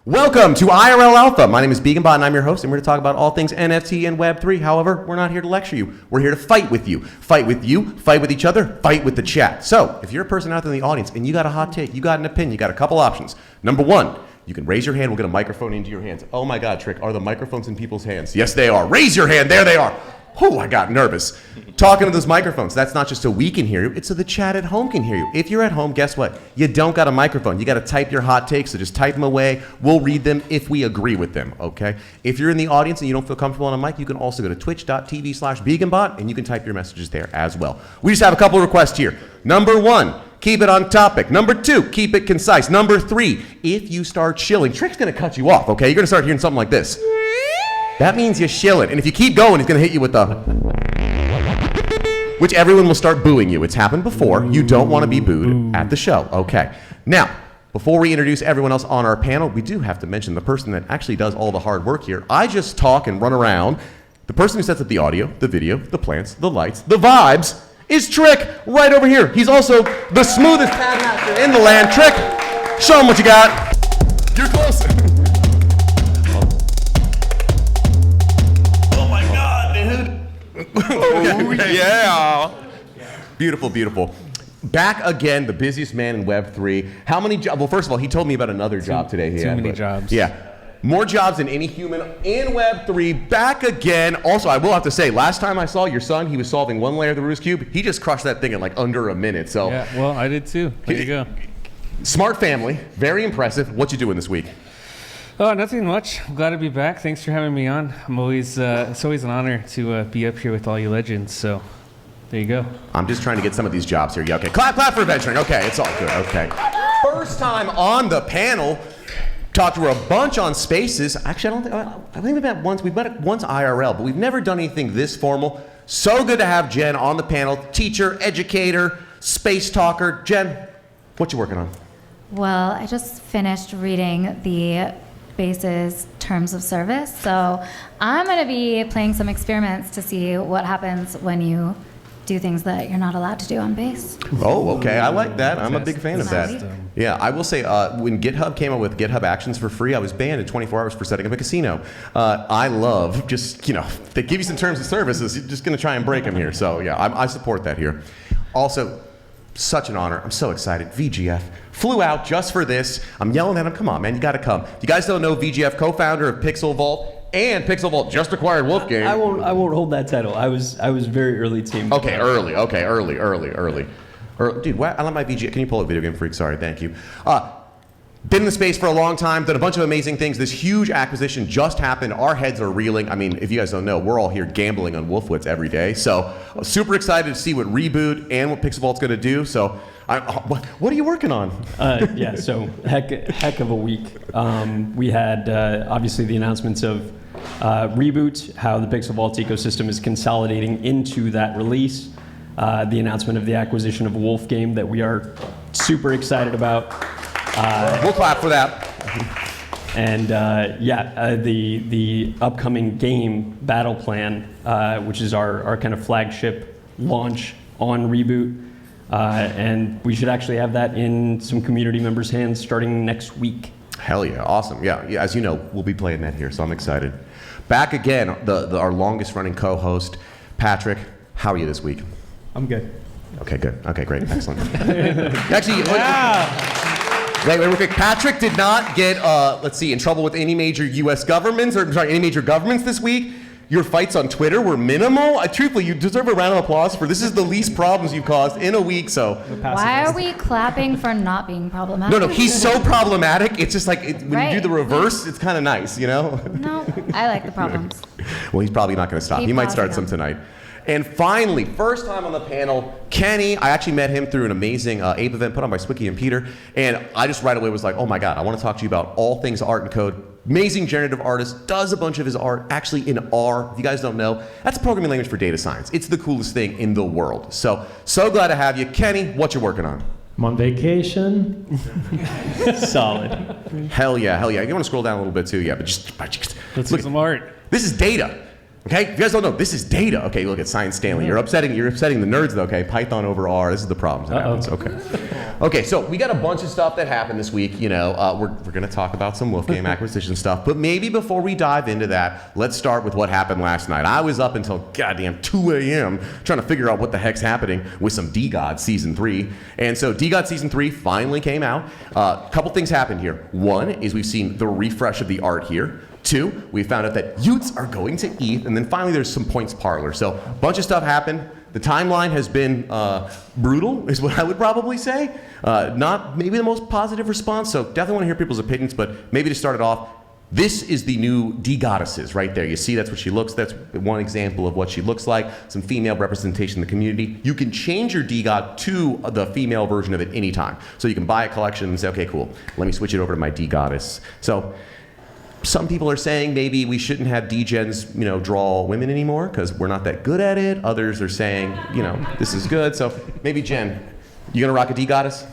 Welcome to IRL Alpha. My name is DeGods and I'm your host, and we're here to talk about all things NFT and Web3. However, we're not here to lecture you. We're here to fight with you. Fight with you, fight with each other, fight with the chat. So, if you're a person out there in the audience and you got a hot take, you got an opinion, you got a couple options. Number one, you can raise your hand. We'll get a microphone into your hands. Oh my God, Trick, are the microphones in people's hands? Yes, they are. Raise your hand. There they are. Oh, I got nervous. Talking to those microphones, that's not just so we can hear you, it's so the chat at home can hear you. If you're at home, guess what? You don't got a microphone. You got to type your hot takes, so just type them away. We'll read them if we agree with them, okay? If you're in the audience and you don't feel comfortable on a mic, you can also go to twitch.tv/BeganBot and you can type your messages there as well. We just have a couple of requests here. Number one, keep it on topic. Number two, keep it concise. Number three, if you start shilling, Trick's going to cut you off, okay? You're going to start hearing something like this. That means you're shilling. And if you keep going, it's going to hit you with the... which everyone will start booing you. It's happened before. You don't want to be booed at the show. Okay. Now, before we introduce everyone else on our panel, we do have to mention the person that actually does all the hard work here. I just talk and run around. The person who sets up the audio, the video, the plants, the lights, the vibes is Trick right over here. He's also the smoothest pad master in the land. Trick, show him what you got. You're close. Oh, yeah. Beautiful, beautiful. Back again, the busiest man in Web3. How many jobs? Well, first of all, he told me about another job today. Too many jobs. Yeah. More jobs than any human in Web3. Back again. Also, I will have to say, last time I saw your son, he was solving one layer of the Rubik's Cube. He just crushed that thing in like under a minute. So Yeah, well, I did too. There you go. Smart family. Very impressive. What you doing this week? Oh, nothing much. I'm glad to be back. Thanks for having me on. I'm always it's always an honor to be up here with all you legends. So there you go. I'm just trying to get some of these jobs here. Yeah, okay. Clap for Adventurine. Okay, it's all good. Okay. First time on the panel. Talked to her a bunch on Spaces. Actually, I think we've met once. We've met once IRL, but we've never done anything this formal. So good to have Jen on the panel. Teacher, educator, space talker. Jen, what you working on? Well, I just finished reading the Base's terms of service, so I'm going to be playing some experiments to see what happens when you do things that you're not allowed to do on Base. Oh, okay. I like that. I'm a big fan of that. Sweet. Yeah, I will say, when GitHub came up with GitHub Actions for free, I was banned in 24 hours for setting up a casino. I love just, they give you some terms of services, you're just going to try and break them here. So, yeah, I support that here. Also, such an honor. I'm so excited. VGF flew out just for this. I'm yelling at him. Come on, man. You got to come. If you guys don't know, VGF, co-founder of Pixel Vault, and Pixel Vault just acquired Wolfgame. I won't hold that title. I was very early team. Okay, early. Dude, I like my VGF. Can you pull up Video Game Freak? Sorry, thank you. Been in the space for a long time, done a bunch of amazing things. This huge acquisition just happened. Our heads are reeling. I mean, if you guys don't know, we're all here gambling on Wolfwits every day. So super excited to see what Reboot and what Pixel Vault's going to do. So what are you working on? Yeah, so heck of a week. We had obviously the announcements of Reboot, how the Pixel Vault ecosystem is consolidating into that release. The announcement of the acquisition of Wolfgame that we are super excited about. We'll clap for that. And the upcoming game Battle Plan, which is our kind of flagship launch on Reboot. And we should actually have that in some community members' hands starting next week. Hell yeah, awesome. Yeah, as you know, we'll be playing that here, so I'm excited. Back again, our longest running co-host, Patrick. How are you this week? I'm good. Okay, good. Okay, great. Excellent. Actually, Wait, real quick. Patrick did not get, in trouble with any major U.S. governments, any major governments this week. Your fights on Twitter were minimal. Truthfully, you deserve a round of applause for this is the least problems you've caused in a week, so. Why are we clapping for not being problematic? No, he's so problematic. It's just like, when you do the reverse, it's kind of nice, No, I like the problems. Well, he's probably not going to stop. He might start some tonight. And finally, first time on the panel, Kenny. I actually met him through an amazing Ape event put on by Swicky and Peter. And I just right away was like, oh my God, I want to talk to you about all things art and code. Amazing generative artist, does a bunch of his art actually in R. If you guys don't know, that's a programming language for data science. It's the coolest thing in the world. So glad to have you. Kenny, what you working on? I'm on vacation. Solid. Hell yeah. You want to scroll down a little bit too, yeah, but just Let's see some art. This is data. Okay, if you guys don't know, this is data. Okay, look at Science Stanley. You're upsetting the nerds though. Okay, Python over R. This is the problems that happens. Okay, so we got a bunch of stuff that happened this week. You know, we're going to talk about some Wolfgame acquisition stuff, but maybe before we dive into that, let's start with what happened last night. I was up until goddamn 2 a.m. trying to figure out what the heck's happening with some DeGods Season 3. And so DeGods Season 3 finally came out. A couple things happened here. One is we've seen the refresh of the art here. 2, we found out that Utes are going to ETH, and then finally there's some points parlor. So a bunch of stuff happened. The timeline has been brutal, is what I would probably say. Not maybe the most positive response, so definitely want to hear people's opinions, but maybe to start it off, this is the new DeGoddesses right there. You see that's what she looks, that's one example of what she looks like, some female representation in the community. You can change your DeGod to the female version of it anytime. So you can buy a collection and say, okay, cool, let me switch it over to my DeGoddess. So some people are saying maybe we shouldn't have degens, you know, draw women anymore because we're not that good at it. Others are saying, you know, this is good. So maybe Jen, you gonna rock a DeGoddess?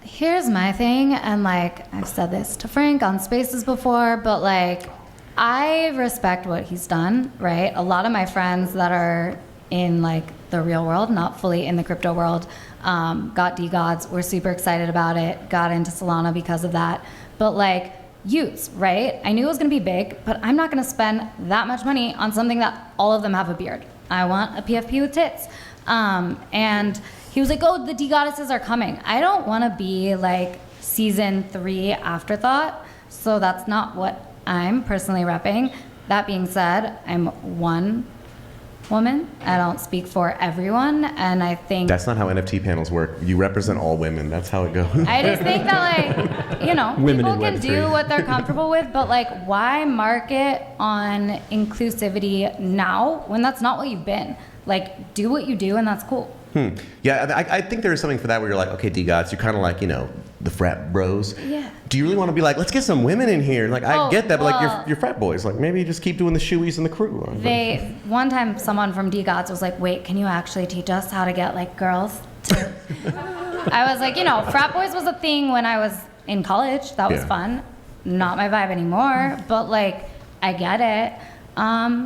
Here's my thing, and like I've said this to Frank on Spaces before, but like I respect what he's done, right? A lot of my friends that are in like the real world, not fully in the crypto world, got DeGods, were super excited about it, got into Solana because of that. But like Utes, right? I knew it was going to be big, but I'm not going to spend that much money on something that all of them have a beard. I want a PFP with tits. And he was like, oh, the DeGoddesses are coming. I don't want to be like Season 3 afterthought, so that's not what I'm personally repping. That being said, I'm one woman. I don't speak for everyone, and I think That's not how NFT panels work. You represent all women. That's how it goes. I just think that, like, you know, Women people in can Web3. do what they're comfortable with, but like, why market on inclusivity now when that's not what you've been? Like, do what you do, and that's cool. Yeah, I think there's something for that where you're like, okay, DeGods, you're kind of like, you know, the frat bros. Yeah. Do you really want to be like, let's get some women in here? Like, I Oh, get that, but well- like, you're frat boys. Like, maybe you just keep doing the shoeies and the crew. One time someone from DeGods was like, wait, can you actually teach us how to get like girls to... I was like, you know, frat boys was a thing when I was in college. That was Yeah. fun. Not my vibe anymore, but like, I get it.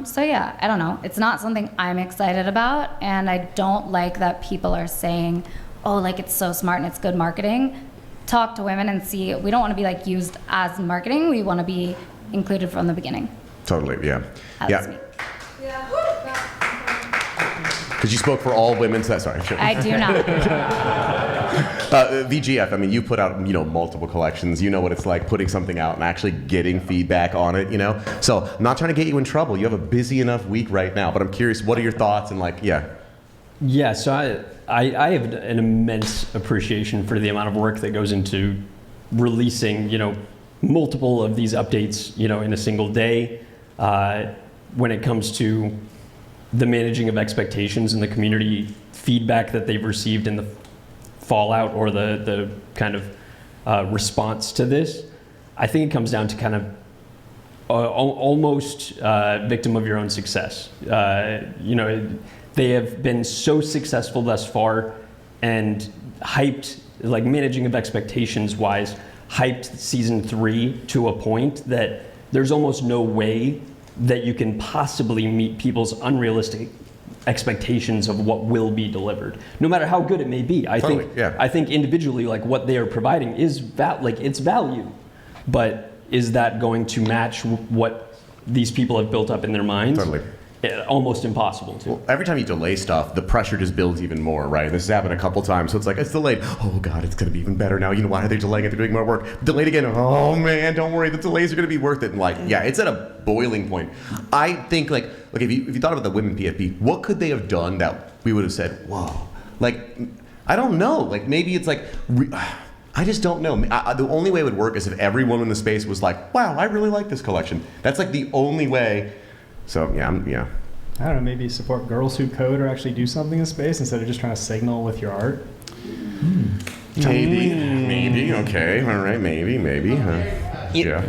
So yeah, I don't know. It's not something I'm excited about, and I don't like that people are saying, oh, like it's so smart and it's good marketing. Talk to women and see, we don't want to be like used as marketing. We want to be included from the beginning. Totally, yeah. That's me. Because you spoke for all women, so that's sorry. Sure. I do not. VGF, I mean, you put out, you know, multiple collections. You know what it's like putting something out and actually getting feedback on it, you know? So I'm not trying to get you in trouble. You have a busy enough week right now, but I'm curious, what are your thoughts and like, yeah. Yeah, so I have an immense appreciation for the amount of work that goes into releasing, you know, multiple of these updates, you know, in a single day. When it comes to the managing of expectations and the community feedback that they've received in the fallout or the kind of response to this, I think it comes down to kind of almost victim of your own success. You know, they have been so successful thus far and hyped, like managing of expectations wise, hyped Season 3 to a point that there's almost no way that you can possibly meet people's unrealistic expectations of what will be delivered, no matter how good it may be. I think individually, like what they are providing is it's value, but is that going to match what these people have built up in their minds? Totally. Almost impossible to. Well, every time you delay stuff, the pressure just builds even more, right? This has happened a couple times, so it's like, it's delayed. Oh God, it's gonna be even better now. You know, why are they delaying it? They're doing more work. Delayed again. Oh man, don't worry, the delays are gonna be worth it. And like, yeah, it's at a boiling point. I think like if you thought about the women PFP, what could they have done that we would have said, whoa? Like, I don't know. Like maybe it's like, I just don't know. The only way it would work is if every woman in the space was like, wow, I really like this collection. That's like the only way. So yeah, I don't know, maybe support girls who code or actually do something in space instead of just trying to signal with your art. Maybe, okay, all right, maybe. Yeah.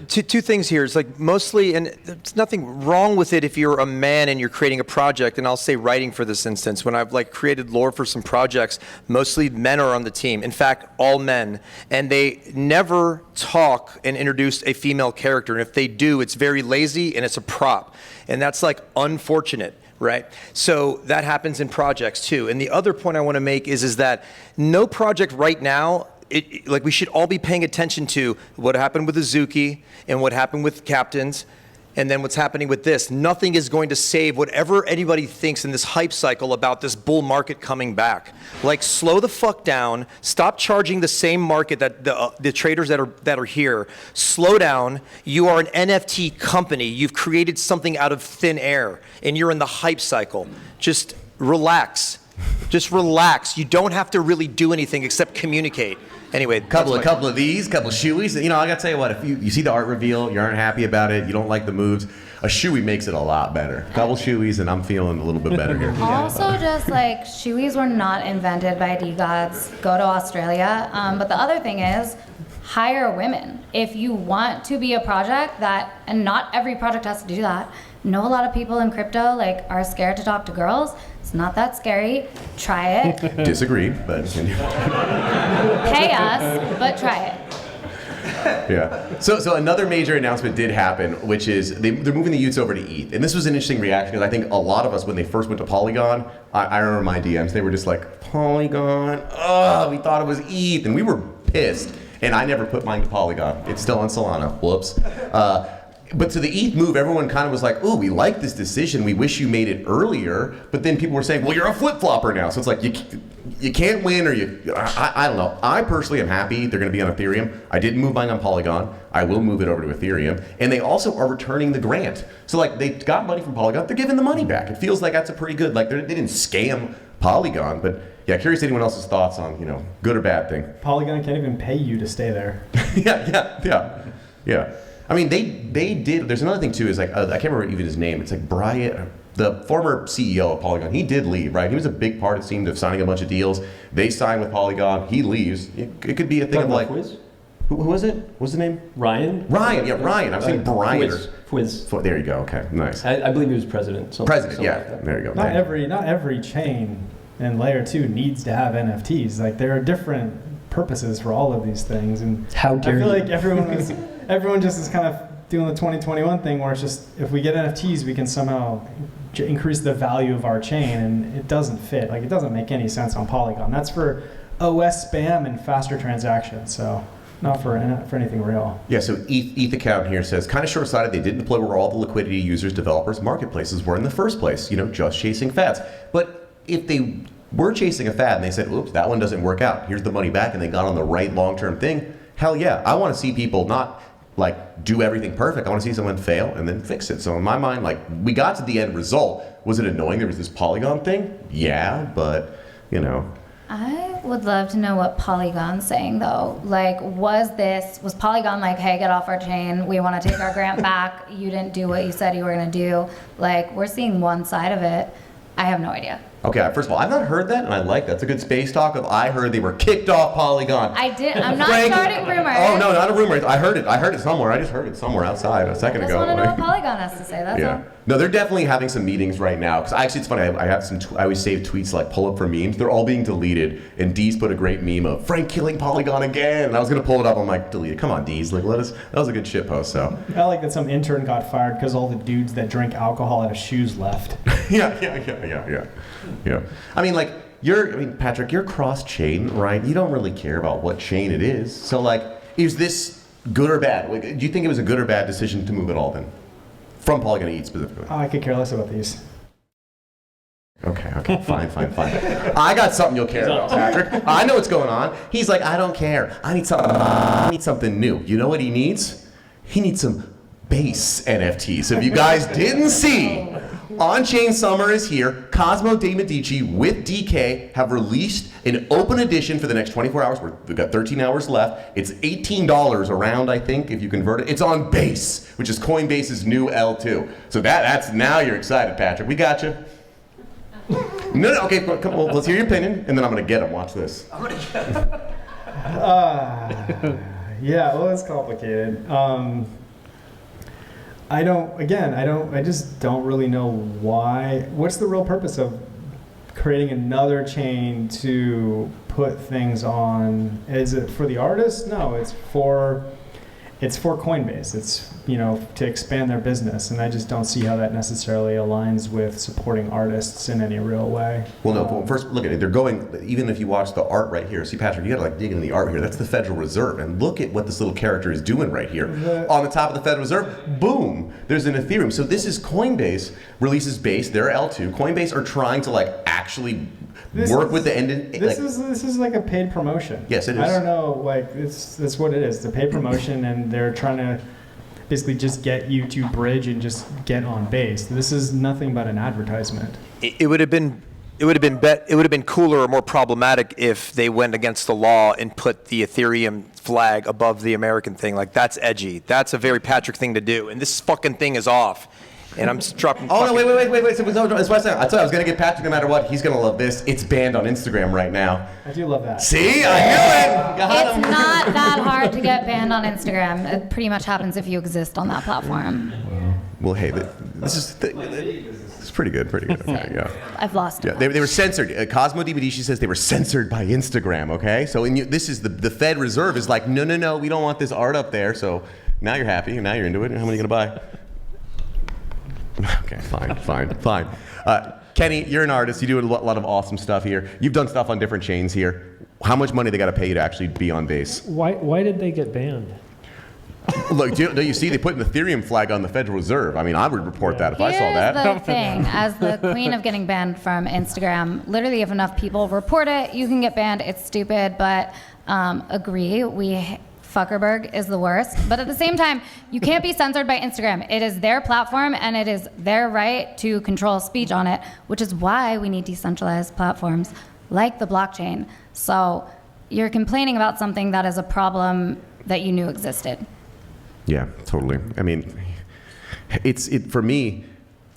two things here. It's like mostly, and there's nothing wrong with it if you're a man and you're creating a project, and I'll say writing for this instance. When I've like created lore for some projects, mostly men are on the team. In fact, all men. And they never talk and introduce a female character. And if they do, it's very lazy and it's a prop. And that's like unfortunate. Right? So that happens in projects too. And the other point I want to make is that no project right now, like we should all be paying attention to what happened with Azuki and what happened with Captains and then what's happening with this. Nothing is going to save whatever anybody thinks in this hype cycle about this bull market coming back. Like slow the fuck down, stop charging the same market that the traders that are here. Slow down. You are an NFT company. You've created something out of thin air and you're in the hype cycle. Just relax. Just relax. You don't have to really do anything except communicate. Anyway, couple of shoeys. You know, I gotta tell you what, if you see the art reveal, you aren't happy about it, you don't like the moves, a shoey makes it a lot better. Couple shoeys and I'm feeling a little bit better here. Also, just like shoeys were not invented by DeGods. Go to Australia. But the other thing is, hire women. If you want to be a project that, and not every project has to do that. Know a lot of people in crypto like are scared to talk to girls. It's not that scary. Try it. Disagree, but Pay us, but try it. Yeah. So another major announcement did happen, which is they're moving the Utes over to ETH. And this was an interesting reaction because I think a lot of us, when they first went to Polygon, I remember my DMs, they were just like, Polygon, we thought it was ETH. And we were pissed. And I never put mine to Polygon. It's still on Solana. Whoops. But to the ETH move, everyone kind of was like, oh, we like this decision. We wish you made it earlier. But then people were saying, well, you're a flip-flopper now. So it's like, you can't win or I don't know. I personally am happy they're going to be on Ethereum. I didn't move mine on Polygon. I will move it over to Ethereum. And they also are returning the grant. So like they got money from Polygon. They're giving the money back. It feels like that's a pretty good, like they didn't scam Polygon. But yeah, curious anyone else's thoughts on, good or bad thing. Polygon can't even pay you to stay there. Yeah. I mean, they did. There's another thing too. Is like I can't remember even his name. It's like Brian, the former CEO of Polygon. He did leave, right? He was a big part, it seemed, of signing a bunch of deals. They signed with Polygon. He leaves. It could be a thing of like. Who was it? What's the name? Ryan. Yeah, Ryan. I'm saying Brian. Fwiz. There you go. Okay, nice. I believe he was president. President. Yeah. Like there you go. Not every chain in layer 2 needs to have NFTs. Like there are different purposes for all of these things, and how dare I feel you? like everyone just is kind of doing the 2021 thing where it's just if we get NFTs we can somehow increase the value of our chain, and it doesn't fit. Like it doesn't make any sense on Polygon. That's for OS spam and faster transactions, so not for anything real. Yeah, so ETH account here says, kind of short-sighted, they didn't deploy where all the liquidity users, developers, marketplaces were in the first place, just chasing fads. But if they were chasing a fad and they said, oops, that one doesn't work out, here's the money back, and they got on the right long-term thing, hell yeah, I want to see people not like do everything perfect. I want to see someone fail and then fix it. So in my mind, like we got to the end result. Was it annoying there was this Polygon thing? Yeah, but I would love to know what Polygon's saying though. Like was Polygon like, hey, get off our chain, we want to take our grant back, you didn't do what you said you were going to do. Like we're seeing one side of it. I have no idea. Okay, first of all, I've not heard that, and I like that. That's a good space talk of I heard they were kicked off Polygon. I'm not starting rumors. Oh, no, not a rumor. I heard it somewhere. I just heard it somewhere outside a second ago. I just want to know what Polygon has to say, that's all. No, they're definitely having some meetings right now. Because actually, it's funny. I have some. I always save tweets like pull up for memes. They're all being deleted. And Deez put a great meme of Frank killing Polygon again. And I was gonna pull it up. I'm like, delete it. Come on, Deez. Like, that was a good shit post. So. I like that some intern got fired because all the dudes that drink alcohol out of shoes left. Yeah. I mean, Patrick, you're cross-chain, right? You don't really care about what chain it is. So, like, is this good or bad? Like, do you think it was a good or bad decision to move it all then? From Polygon to ETH specifically. I could care less about these. Okay, fine. I got something you'll care about, Patrick. I know what's going on. He's like, I don't care. I need something new. You know what he needs? He needs some base NFTs. So if you guys didn't see, On-Chain Summer is here. Cosmo De Medici with DK have released an open edition for the next 24 hours. We've got 13 hours left. It's $18 around, I think, if you convert it. It's on Base, which is Coinbase's new L2. So that's now you're excited, Patrick. We got you. No, okay, come on, let's hear your opinion, and then I'm going to get him. Watch this. Yeah, well, it's complicated. I just don't really know why. What's the real purpose of creating another chain to put things on? Is it for the artist? No, it's for Coinbase. It's, to expand their business, and I just don't see how that necessarily aligns with supporting artists in any real way. Well, no. First, look at it. They're going. Even if you watch the art right here, see, Patrick, you got to dig into the art here. That's the Federal Reserve, and look at what this little character is doing right here. On the top of the Federal Reserve, boom. There's an Ethereum. So this is Coinbase releases Base. They're L2. Coinbase are trying to actually work with the end. This is like a paid promotion. Yes, it is. I don't know. That's what it is. The paid promotion, and they're trying to basically just get you to bridge and just get on Base. This is nothing but an advertisement. It would have been cooler or more problematic if they went against the law and put the Ethereum flag above the American thing. That's edgy. That's a very Patrick thing to do. And this fucking thing is off. And I'm just dropping. Oh no! Wait! So, that's what I said. I thought I was gonna get Patrick no matter what. He's gonna love this. It's banned on Instagram right now. I do love that. See, I knew it. Got him. It's not that hard to get banned on Instagram. It pretty much happens if you exist on that platform. Well, hey, this is pretty good. Pretty good. Okay, yeah. I've lost it. Yeah, they were censored. Cosmo DBD, says they were censored by Instagram. Okay, so this is the Fed Reserve is like, no, we don't want this art up there. So now you're happy. Now you're into it. How many are you gonna buy? Okay, fine. Kenny, you're an artist. You do a lot of awesome stuff here. You've done stuff on different chains here. How much money they got to pay you to actually be on Base? Why did they get banned? Look, do you see they put an Ethereum flag on the Federal Reserve? I mean, I would report that if I saw that. Here's the thing. As the queen of getting banned from Instagram, literally if enough people report it, you can get banned. It's stupid, but agree. Fuckerberg is the worst. But at the same time, you can't be censored by Instagram. It is their platform, and it is their right to control speech on it, which is why we need decentralized platforms like the blockchain. So you're complaining about something that is a problem that you knew existed. Yeah, totally. I mean, for me,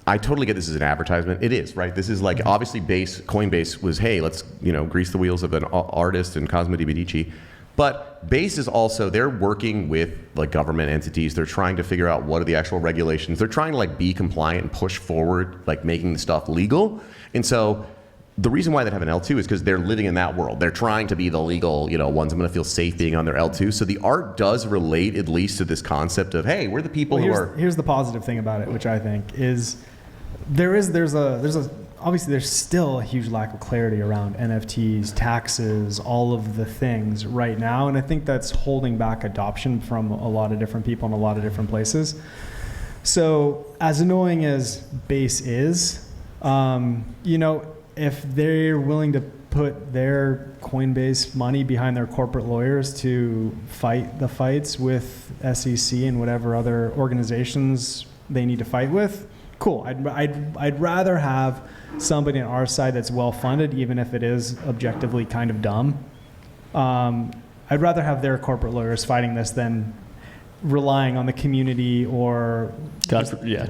I totally get this as an advertisement. It is, right? This is obviously Coinbase was, hey, let's, grease the wheels of an artist and Cosmo DBD. But Base is also, they're working with government entities. They're trying to figure out what are the actual regulations. They're trying to be compliant and push forward, making the stuff legal. And so the reason why they have an L2 is because they're living in that world. They're trying to be the legal, ones. I'm going to feel safe being on their L2. So the art does relate at least to this concept of, hey, we're the people who are. Here's the positive thing about it, which I think is obviously there's still a huge lack of clarity around NFTs, taxes, all of the things right now. And I think that's holding back adoption from a lot of different people in a lot of different places. So as annoying as Base is, if they're willing to put their Coinbase money behind their corporate lawyers to fight the fights with SEC and whatever other organizations they need to fight with, cool. I'd rather have somebody on our side that's well funded, even if it is objectively kind of dumb. I'd rather have their corporate lawyers fighting this than relying on the community or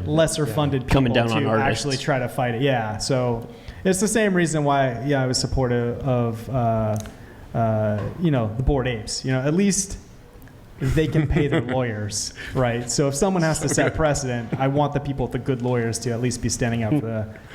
lesser funded people coming down to on artists. Actually try to fight it. Yeah, so it's the same reason why I was supportive of the Bored Apes. At least they can pay their lawyers, right? So if someone has to set precedent, I want the people with the good lawyers to at least be standing up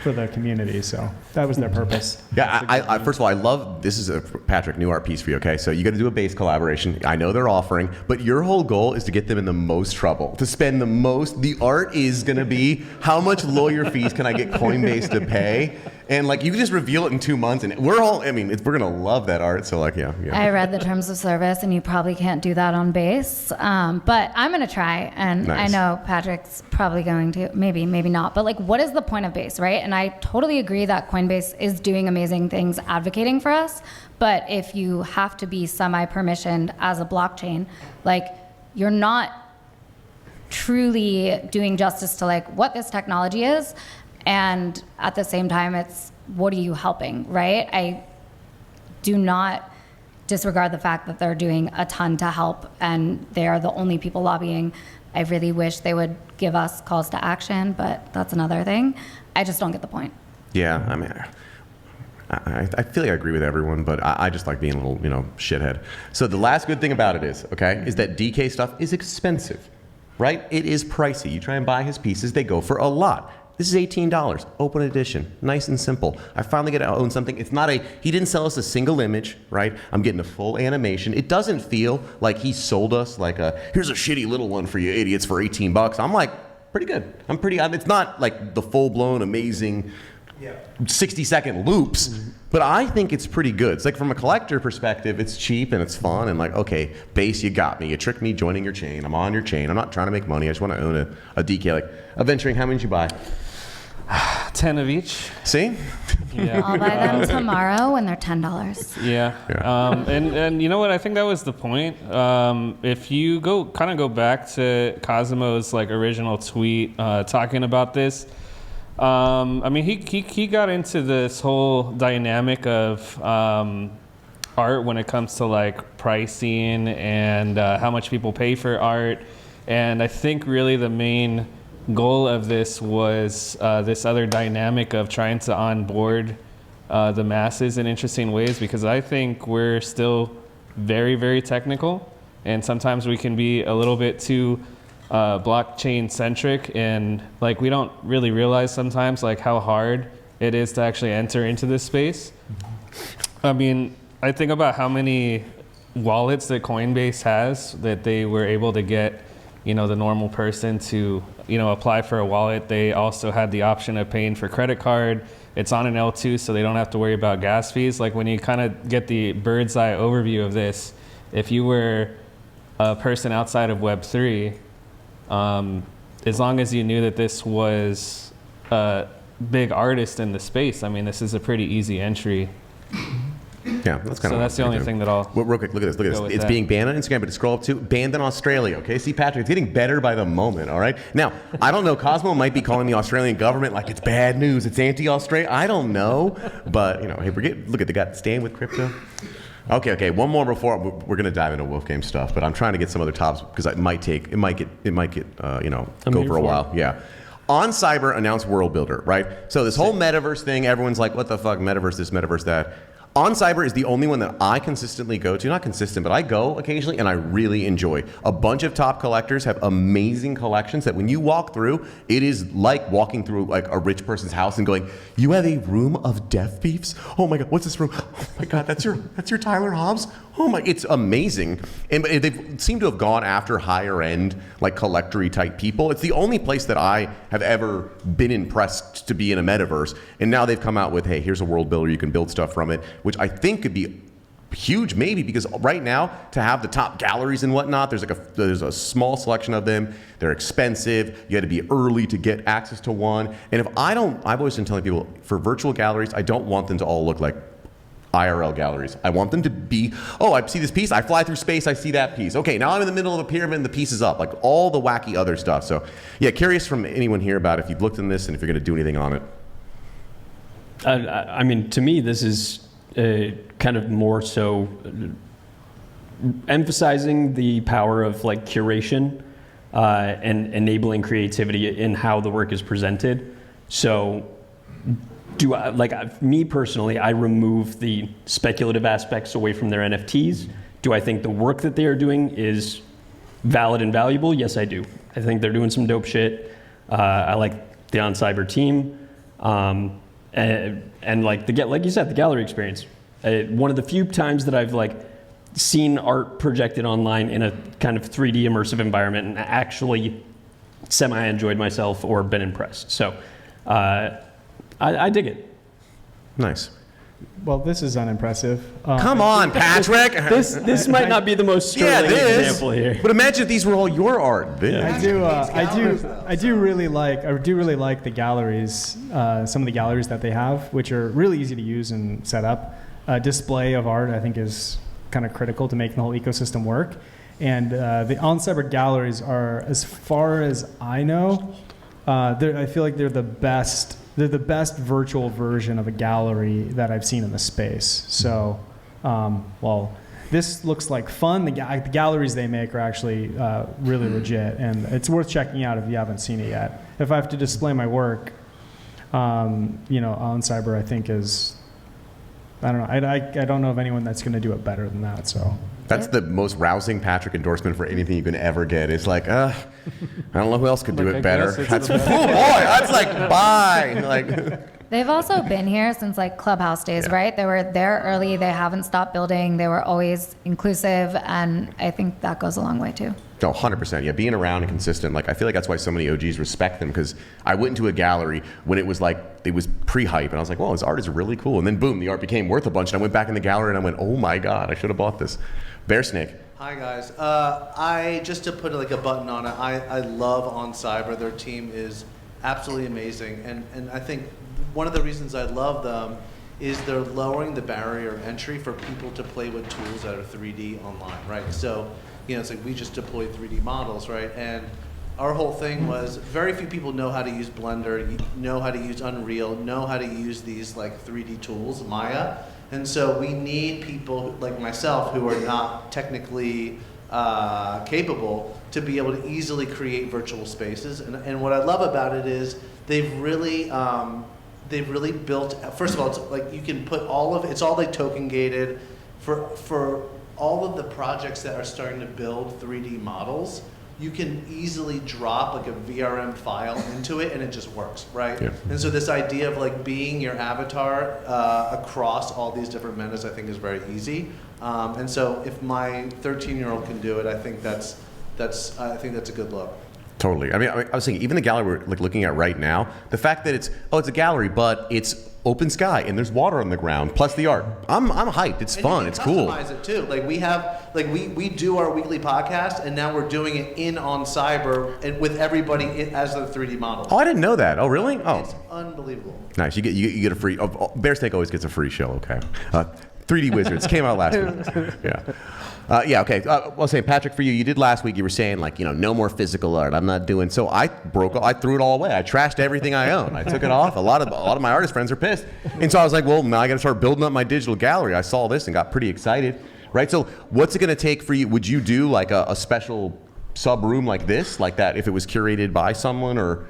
for the community. So that was their purpose. Yeah, I first of all, I love, this is a Patrick new art piece for you, okay? So you got to do a Base collaboration. I know they're offering, but your whole goal is to get them in the most trouble, to spend the most. The art is going to be, how much lawyer fees can I get Coinbase to pay? And you can just reveal it in 2 months, and we're going to love that art. So yeah. I read the terms of service, and you probably can't do that on Base. But I'm going to try, and nice. I know Patrick's probably going to, maybe not. But what is the point of Base, right? And I totally agree that Coinbase is doing amazing things advocating for us. But if you have to be semi-permissioned as a blockchain, you're not truly doing justice to what this technology is. And at the same time, it's what are you helping, right? I do not disregard the fact that they're doing a ton to help, and they are the only people lobbying. I really wish they would give us calls to action, but that's another thing. I just don't get the point. Yeah, I feel like I agree with everyone, but I just like being a little, shithead. So the last good thing about it is that DK stuff is expensive. right? It is pricey. You try and buy his pieces, they go for a lot. This is $18, open edition, nice and simple. I finally get to own something. It's not he didn't sell us a single image, right? I'm getting a full animation. It doesn't feel like he sold us like here's a shitty little one for you idiots for $18. I'm like, pretty good. It's not like the full-blown amazing 60-second loops, but I think it's pretty good. It's like from a collector perspective, it's cheap and it's fun and like, okay, base, you got me. You tricked me joining your chain. I'm on your chain. I'm not trying to make money. I just want to own a DK. Like, Adventurine, how many did you buy? 10 of each. See? Yeah. I'll buy them tomorrow when they're $10. Yeah. And you know what? I think that was the point. If you go back to Cosmo's like original tweet talking about this, I mean, he got into this whole dynamic of art when it comes to like pricing and how much people pay for art. And I think really the main goal of this was this other dynamic of trying to onboard the masses in interesting ways, because I think we're still very, very technical, and sometimes we can be a little bit too blockchain centric, and like we don't really realize sometimes like how hard it is to actually enter into this space. I mean, I think about how many wallets that Coinbase has that they were able to get, you know, the normal person to, you know, apply for a wallet. They also had the option of paying for credit card. It's on an L2, so they don't have to worry about gas fees. Like when you kind of get the bird's eye overview of this, if you were a person outside of Web3, as long as you knew that this was a big artist in the space, I mean, this is a pretty easy entry. Yeah, that's kind of. So that's the only thing that I'll. Well, real quick, look at this. It's that. being banned on Instagram, but scroll up to banned in Australia. Okay, see, Patrick, it's getting better by the moment. All right. Now, I don't know. Cosmo might be calling the Australian government like it's bad news. It's anti-Australia. I don't know, but you know, hey, look at they got staying with crypto. Okay. One more before we're gonna dive into Wolf Game stuff, but I'm trying to get some other tops because it might get you know, go for a while. Yeah. On Cyber announced World Builder, right? So this whole metaverse thing, everyone's like, what the fuck, metaverse this, metaverse that. On Cyber is the only one that I consistently go to. Not consistent, but I go occasionally and I really enjoy. A bunch of top collectors have amazing collections that when you walk through, it is like walking through like a rich person's house and going, you have a room of death beefs? Oh my God, what's this room? Oh my God, that's your Tyler Hobbs? Oh my, it's amazing. And they seem to have gone after higher end, like collector-y type people. It's the only place that I have ever been impressed to be in a metaverse. And now they've come out with, hey, here's a world builder, you can build stuff from it, which I think could be huge maybe, because right now to have the top galleries and whatnot, there's a small selection of them. They're expensive. You had to be early to get access to one. And I've always been telling people, for virtual galleries, I don't want them to all look like IRL galleries. I want them to be, oh, I see this piece, I fly through space, I see that piece. Okay, now I'm in the middle of a pyramid and the piece is up. Like all the wacky other stuff. So yeah, curious from anyone here about if you've looked in this and if you're going to do anything on it. I mean, to me, this is kind of more so emphasizing the power of like curation and enabling creativity in how the work is presented. So me personally, I remove the speculative aspects away from their NFTs. Do I think the work that they are doing is valid and valuable? Yes, I do. I think they're doing some dope shit. I like the On Cyber team. And like you said, the gallery experience. One of the few times that I've like seen art projected online in a kind of 3D immersive environment and actually semi-enjoyed myself or been impressed. So I dig it. Nice. Well, this is unimpressive. Come on, Patrick. This might not be the most sterling example here. But imagine if these were all your art. Yeah. I do really like the galleries. Some of the galleries that they have, which are really easy to use and set up. Display of art, I think, is kind of critical to making the whole ecosystem work. And the On Cyber galleries are, as far as I know, I feel like they're the best. They're the best virtual version of a gallery that I've seen in the space. So, this looks like fun. The galleries they make are actually really legit, and it's worth checking out if you haven't seen it yet. If I have to display my work, On Cyber, I think is I don't know. I don't know of anyone that's going to do it better than that. So That's the most rousing Patrick endorsement for anything you can ever get. It's like, I don't know who else could do it better. That's, oh boy, that's like, bye. Like, They've also been here since like Clubhouse days, right? They were there early. They haven't stopped building. They were always inclusive, and I think that goes a long way too. no, 100%. Yeah, being around and consistent. Like, I feel like that's why so many OGs respect them, because I went into a gallery when it was like, it was pre-hype, and I was like, well, this art is really cool. And then boom, the art became worth a bunch, and I went back in the gallery and I went, oh my God, I should have bought this. Bear Snake. Hi guys. I just to put like a button on it. I love On Cyber. Their team is absolutely amazing, and I think one of the reasons I love them is they're lowering the barrier of entry for people to play with tools that are 3D online, right? So, it's like we just deploy 3D models, right? And our whole thing was very few people know how to use Blender, know how to use Unreal, know how to use these like 3D tools, Maya. And so we need people like myself who are not technically capable to be able to easily create virtual spaces. And what I love about it is they've really built, first of all, it's like you can put it's all like token gated for all of the projects that are starting to build 3D models. You can easily drop like a VRM file into it and it just works, right? Yeah. And so this idea of like being your avatar across all these different metas, I think is very easy. And so if my 13-year-old can do it, I think that's a good look. Totally. I mean, I was thinking, even the gallery we're like looking at right now, the fact that it's a gallery, but it's open sky and there's water on the ground, plus the art. I'm hyped. It's fun. It's cool. Customize it too. Like we do our weekly podcast, and now we're doing it on Cyber and with everybody as the 3D model. Oh, I didn't know that. Oh, really? Oh, it's unbelievable. nice. You get a free. Bear Snake always gets a free show. Okay. 3D Wizards came out last week. Yeah. Yeah, okay. Well, saying, Patrick, for you, you did last week, you were saying, like, no more physical art. I'm not doing, so I threw it all away. I trashed everything I own. I took it off. A lot of my artist friends are pissed. And so I was like, well, now I got to start building up my digital gallery. I saw this and got pretty excited, right? So what's it going to take for you? Would you do like a special sub room like this, like that, if it was curated by someone, or?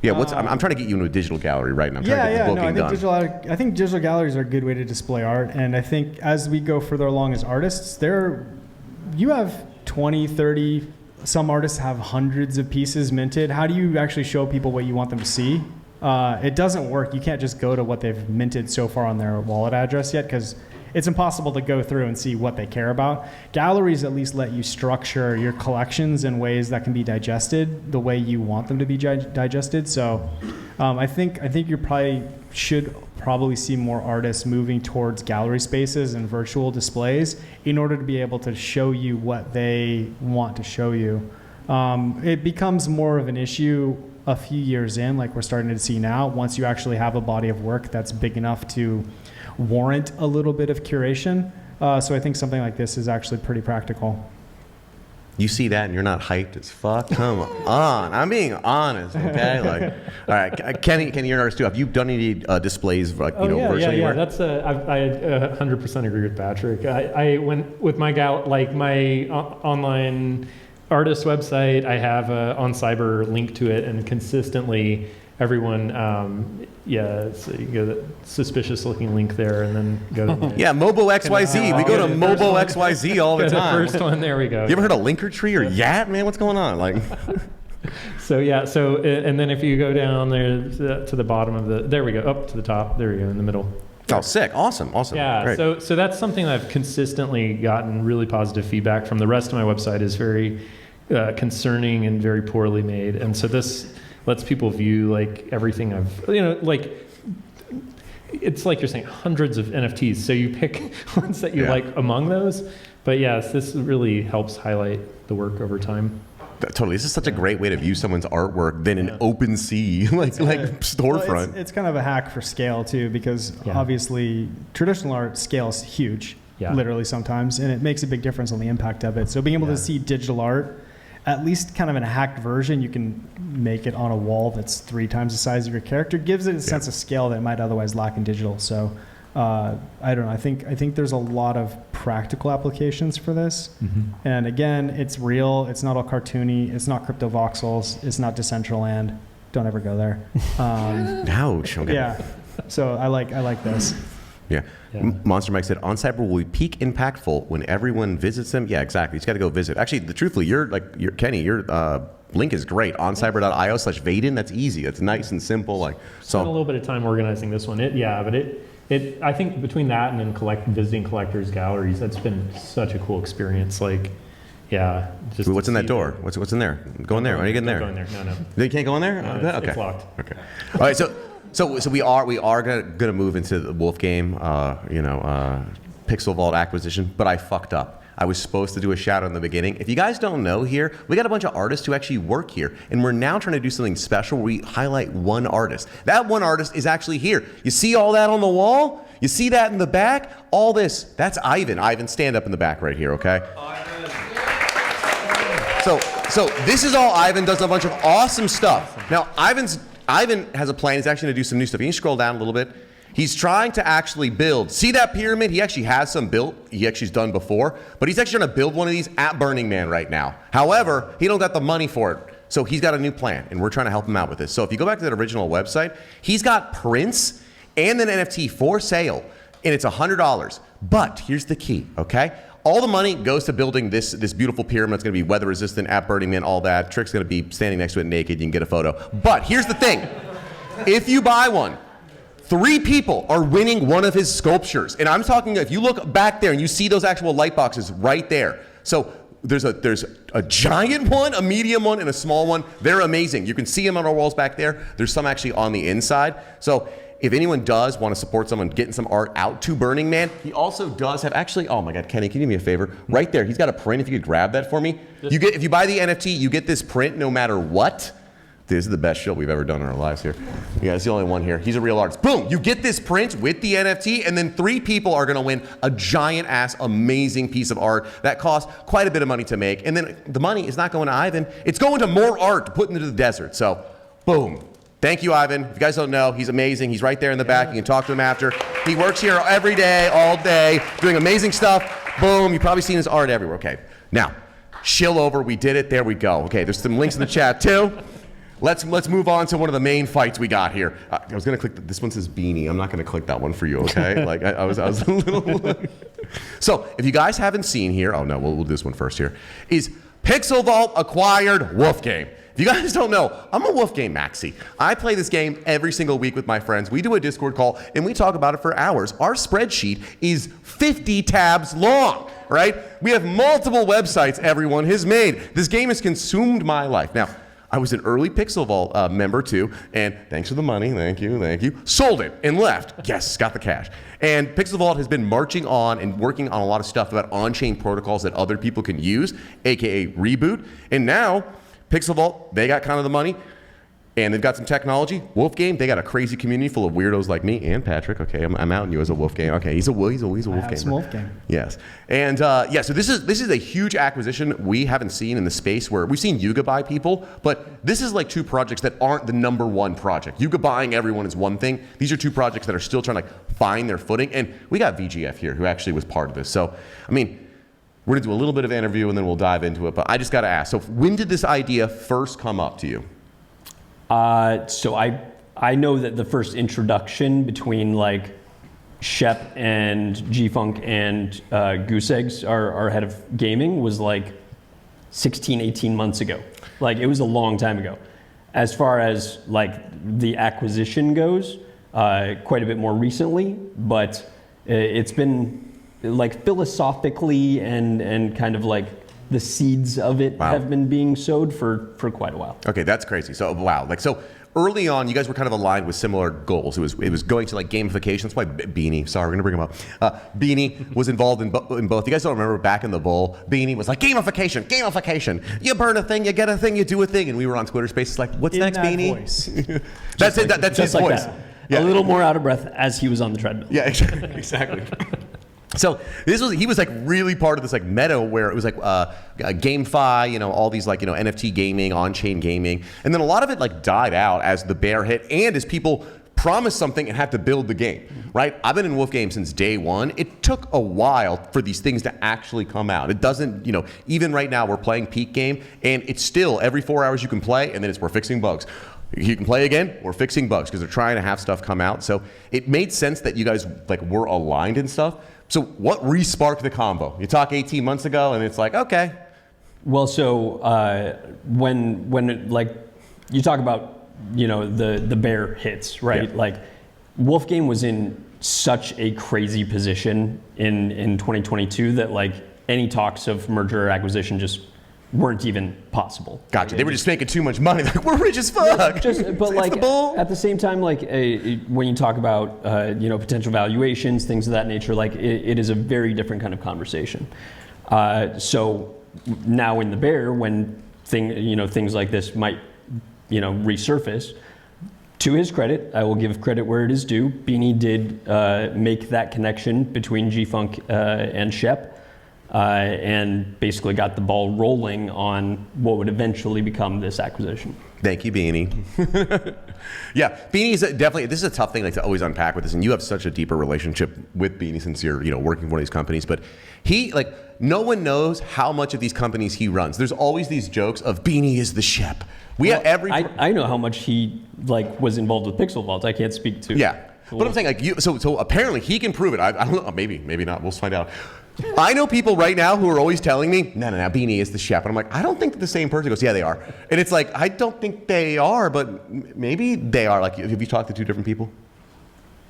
Yeah, I'm trying to get you into a digital gallery right now. I'm trying to get the booking done. I think digital galleries are a good way to display art, and I think as we go further along as artists, you have 20, 30, some artists have hundreds of pieces minted. How do you actually show people what you want them to see? It doesn't work. You can't just go to what they've minted so far on their wallet address yet, because it's impossible to go through and see what they care about. Galleries at least let you structure your collections in ways that can be digested the way you want them to be digested. So I think you should probably see more artists moving towards gallery spaces and virtual displays in order to be able to show you what they want to show you. It becomes more of an issue a few years in, like we're starting to see now, once you actually have a body of work that's big enough to warrant a little bit of curation. So I think something like this is actually pretty practical. You see that and you're not hyped as fuck? Come on. I'm being honest, okay? Like, all right, Kenny, you're an artist too. Have you done any displays, like, virtually? Yeah. That's I 100% agree with Patrick. I went with my my online artist website. I have a On Cyber link to it, and consistently everyone, so you go the suspicious looking link there and then go to yeah, Mobo XYZ. We go to Mobo XYZ all the time. The first one, there we go. You ever heard of Linktree or Yat, man? What's going on? Like, and then if you go down there to the bottom of there we go, up to the top, there we go, in the middle. Oh, sick. Awesome. Yeah, great. so that's something that I've consistently gotten really positive feedback from. The rest of my website is very concerning and very poorly made, and so this lets people view like everything like it's like you're saying hundreds of NFTs. So you pick ones that you like among those. But yes, this really helps highlight the work over time. Totally. This is such a great way to view someone's artwork than an open sea like storefront. Well, it's kind of a hack for scale too, because obviously traditional art scales huge, literally sometimes, and it makes a big difference on the impact of it. So being able to see digital art, at least kind of in a hacked version, you can make it on a wall that's 3 times the size of your character, gives it a sense of scale that might otherwise lack in digital. So I don't know. I think there's a lot of practical applications for this. Mm-hmm. And again, it's real. It's not all cartoony. It's not crypto voxels. It's not Decentraland. Don't ever go there. Ouch. Okay. Yeah. So I like this. Yeah. Yeah. Monster Mike said, On Cyber will be peak impactful when everyone visits them. Yeah, exactly. He's got to go visit. Actually, truthfully, Kenny, your link is great. oncyber.io/Vadan. That's easy. That's nice and simple. Spent a little bit of time organizing this one. I think between that and then visiting collectors' galleries, that's been such a cool experience. Yeah. Just what's in that door? What's in there? Go in there. Why are you getting there? Go in there. No. You can't go in there? No, Okay. it's locked. Okay. All right. So we are gonna move into the Wolf game, Pixel Vault acquisition, but I fucked up. I was supposed to do a shout out in the beginning. If you guys don't know here, we got a bunch of artists who actually work here, and we're now trying to do something special where we highlight one artist. That one artist is actually here. You see all that on the wall? You see that in the back? All this, that's Ivan. Ivan, stand up in the back right here, okay? So this is all Ivan does a bunch of awesome stuff. Now, Ivan has a plan. He's actually going to do some new stuff. You can scroll down a little bit. He's trying to actually build. See that pyramid? He actually has some built. He actually's done before. But he's actually trying to build one of these at Burning Man right now. However, he don't got the money for it. So he's got a new plan, and we're trying to help him out with this. So if you go back to that original website, he's got prints and an NFT for sale, and it's $100. But here's the key, okay? All the money goes to building this beautiful pyramid. It's going to be weather resistant at Burning Man, all that. Trick's going to be standing next to it naked. You can get a photo. But here's the thing. If you buy one, 3 people are winning one of his sculptures. And I'm talking, if you look back there and you see those actual light boxes right there. So there's a giant one, a medium one, and a small one. They're amazing. You can see them on our walls back there. There's some actually on the inside. So if anyone does want to support someone getting some art out to Burning Man, he also does have, actually, oh my God, Kenny, can you do me a favor? Right there, he's got a print. If you could grab that for me. If you buy the NFT, you get this print no matter what. This is the best show we've ever done in our lives here. Yeah, it's the only one here. He's a real artist. Boom, you get this print with the NFT, and then 3 people are gonna win a giant ass, amazing piece of art that costs quite a bit of money to make. And then the money is not going to Ivan, it's going to more art to put into the desert. So, boom. Thank you, Ivan. If you guys don't know, he's amazing. He's right there in the back. You can talk to him after. He works here every day, all day, doing amazing stuff. Boom, you've probably seen his art everywhere. Okay, now, chill over. We did it. There we go. Okay, there's some links in the chat too. Let's move on to one of the main fights we got here. I was gonna click, this one says beanie. I'm not gonna click that one for you, okay? Like I was a little. So if you guys haven't seen here, oh no, we'll do this one first here, is Pixel Vault acquired Wolf Game. If you guys don't know, I'm a Wolf Game maxi. I play this game every single week with my friends. We do a Discord call and we talk about it for hours. Our spreadsheet is 50 tabs long, right? We have multiple websites everyone has made. This game has consumed my life. Now, I was an early Pixel Vault member too, and thanks for the money, thank you. Sold it and left. Yes, got the cash. And Pixel Vault has been marching on and working on a lot of stuff about on-chain protocols that other people can use, aka Reboot. And now, Pixel Vault, they got kind of the money, and they've got some technology. Wolf Game, they got a crazy community full of weirdos like me and Patrick. Okay, I'm outing you as a Wolf Game. Okay, he's a Wolf Gamer. Some Wolf Game. Yes, and so this is a huge acquisition we haven't seen in the space where we've seen Yuga buy people, but this is like 2 projects that aren't the #1 project. Yuga buying everyone is one thing. These are 2 projects that are still trying to find their footing, and we got VGF here who actually was part of this. So, I mean, we're gonna do a little bit of interview and then we'll dive into it. But I just gotta ask. So, when did this idea first come up to you? So I know that the first introduction between like Shep and G-Funk and Goose Eggs, our head of gaming, was like 16, 18 months ago. Like it was a long time ago. As far as like the acquisition goes, quite a bit more recently, but it's been like philosophically and kind of like the seeds of it have been being sowed for quite a while. Okay, that's crazy. So wow, like so early on, you guys were kind of aligned with similar goals. It was going to like gamification. That's why Beanie. Sorry, we're gonna bring him up. Beanie was involved in both. You guys don't remember back in the bowl? Beanie was like gamification. You burn a thing, you get a thing, you do a thing, and we were on Twitter Spaces like, what's next, Beanie? Voice. That's it. That's his like voice. That. Yeah. A little more out of breath as he was on the treadmill. Yeah, exactly. So he was like really part of this like meta where it was like GameFi, all these like NFT gaming, on-chain gaming, and then a lot of it like died out as the bear hit and as people promised something and had to build the game, right? I've been in Wolf Game since day one. It took a while for these things to actually come out. It doesn't, even right now we're playing Peak Game and it's still every 4 hours you can play and then we're fixing bugs. You can play again. We're fixing bugs because they're trying to have stuff come out. So it made sense that you guys like were aligned and stuff. So what re-sparked the convo? You talk 18 months ago, and it's like, okay. Well, so when it, like you talk about, you know, the bear hits, right? Yeah. Like Wolfgame was in such a crazy position in 2022 that like any talks of merger or acquisition just weren't even possible. Gotcha. They were just making too much money. Like, we're rich as fuck. But It's like the bull. at the same time, like when you talk about you know, potential valuations, things of that nature, like it is a very different kind of conversation. So now in the bear, when things like this might, you know, resurface. To his credit, I will give credit where it is due. Beanie did make that connection between G-Funk and Shep. And basically got the ball rolling on what would eventually become this acquisition. Thank you, Beanie. Yeah, Beanie is definitely, this is a tough thing like to always unpack with this, and you have such a deeper relationship with Beanie since you're, you know, working for one of these companies, but he, like, no one knows how much of these companies he runs. There's always these jokes of Beanie is the Shep. We have every... I know how much he, like, was involved with Pixel Vault. I can't speak to... Yeah, but I'm saying, like, so apparently he can prove it. I don't know, maybe not, we'll find out. I know people right now who are always telling me, no, Beanie is the Shep. And I'm like, I don't think that the same person goes, yeah, they are. And it's like, I don't think they are, but maybe they are. Like, have you talked to two different people?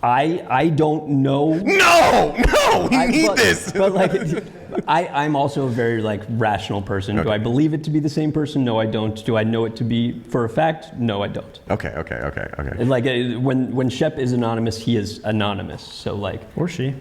I don't know. No, we need this. But like, I'm also a very like rational person. Okay. Do I believe it to be the same person? No, I don't. Do I know it to be for a fact? No, I don't. Okay. Like when Shep is anonymous, he is anonymous. So like, Or she.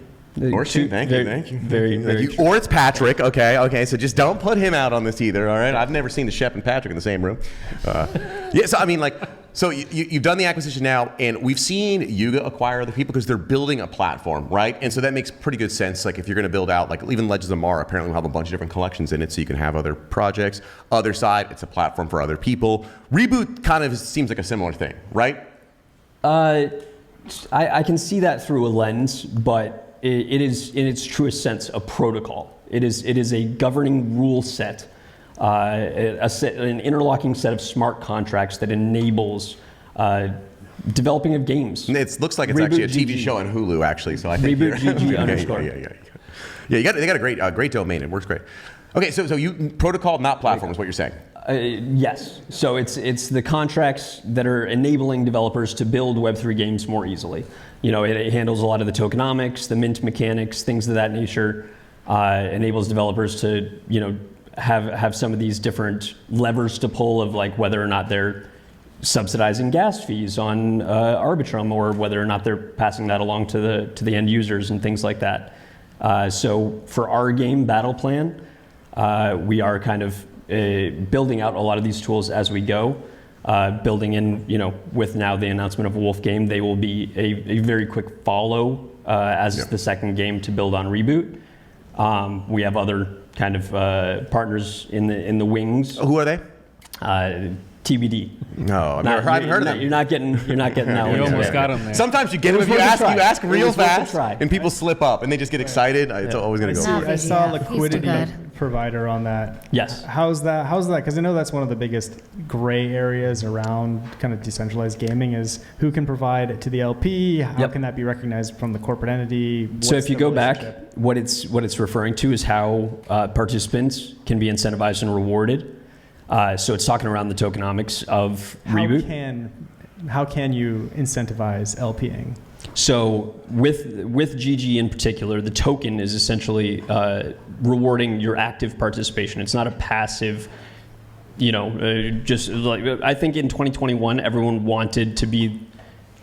Or she, thank you. Very Or it's Patrick, okay, so just don't put him out on this either, all right? I've never seen the Shep and Patrick in the same room. Yeah, so I mean, like, so you've done the acquisition now, and we've seen Yuga acquire other people because they're building a platform, right? And so that makes pretty good sense. Like, if you're going to build out, like, even Legends of Mara apparently will have a bunch of different collections in it, so you can have other projects. Other side, it's a platform for other people. Reboot kind of seems like a similar thing, right? I can see that through a lens, but it is, in its truest sense, a protocol. It is a governing rule set, an interlocking set of smart contracts that enables developing of games. It looks like it's Reboot actually a TV GG. show on Hulu, actually. So I think Reboot GG underscore. Yeah, they got a great domain. It works great. Okay, so you protocol, not platform, is what you're saying. Yes. So it's the contracts that are enabling developers to build Web3 games more easily. You know, it handles a lot of the tokenomics, the mint mechanics, things of that nature. Enables developers to, you know, have some of these different levers to pull of like whether or not they're subsidizing gas fees on Arbitrum, or whether or not they're passing that along to the end users and things like that. So for our game Battle Plan, we are kind of building out a lot of these tools as we go. Building in, you know, with now the announcement of Wolf Game, they will be a very quick follow as the second game to build on Reboot. We have other kind of partners in the wings. Who are they? TBD. No, I haven't heard of them. You're not getting that one. You almost today. got him there. Sometimes you get them if you worth a ask. try. You ask It real was worth a fast, try. and people slip up, and they just get excited. It's always going to go. Not I saw easy. He's too liquidity good. provider on that. Yes. How's that? Because I know that's one of the biggest gray areas around kind of decentralized gaming is who can provide to the LP. How Yep. can that be recognized from the corporate entity? So What's if you the go back, relationship? what it's referring to is how participants can be incentivized and rewarded. So it's talking around the tokenomics of Reboot. How can you incentivize LPing? So with GG in particular, the token is essentially rewarding your active participation. It's not a passive, you know, just like, I think in 2021, everyone wanted to be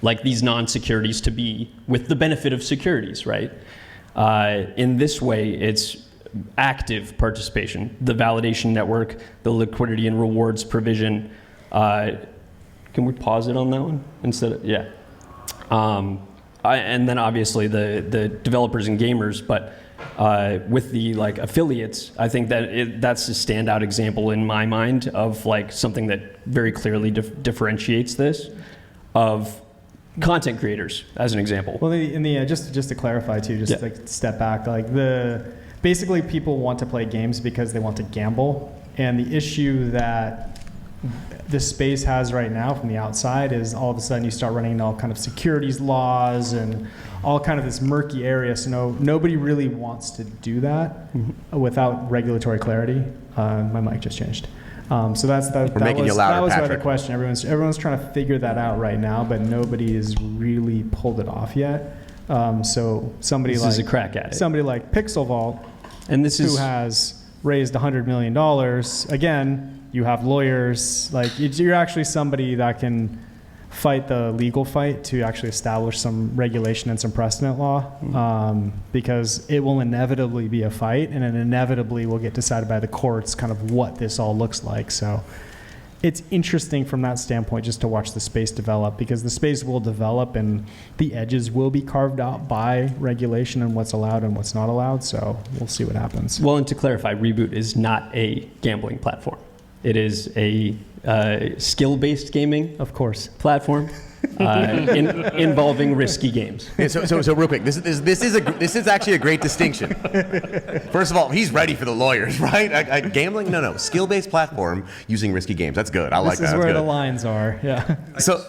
like these non-securities to be with the benefit of securities, right? In this way, it's active participation, the validation network, the liquidity and rewards provision. Can we pause it on that one instead of, yeah. And then obviously the developers and gamers, but with the like affiliates, I think that that's a standout example in my mind of like something that very clearly differentiates this of content creators as an example. Well, just to clarify too, just like step back, like basically people want to play games because they want to gamble, and the issue that the space has right now from the outside is all of a sudden you start running into all kind of securities laws and all kind of this murky area. So nobody really wants to do that without regulatory clarity. My mic just changed. So that's that. We're making you louder, That was my other Patrick. question. Everyone's trying to figure that out right now, but nobody has really pulled it off yet. So somebody This is a crack at it. Somebody like Pixel Vault, And this who is has raised $100 million. Again, you have lawyers. Like you're actually somebody that can fight the legal fight to actually establish some regulation and some precedent law, because it will inevitably be a fight, and it inevitably will get decided by the courts kind of what this all looks like. So it's interesting from that standpoint just to watch the space develop, because the space will develop and the edges will be carved out by regulation and what's allowed and what's not allowed. So we'll see what happens. Well, and to clarify, Reboot is not a gambling platform. It is a skill-based gaming, Of course. platform involving risky games. Yeah, so real quick, this is actually a great distinction. First of all, he's ready for the lawyers, right? Gambling, no, skill-based platform using risky games. That's good. I like that. This is That's where good. the lines are. Yeah. So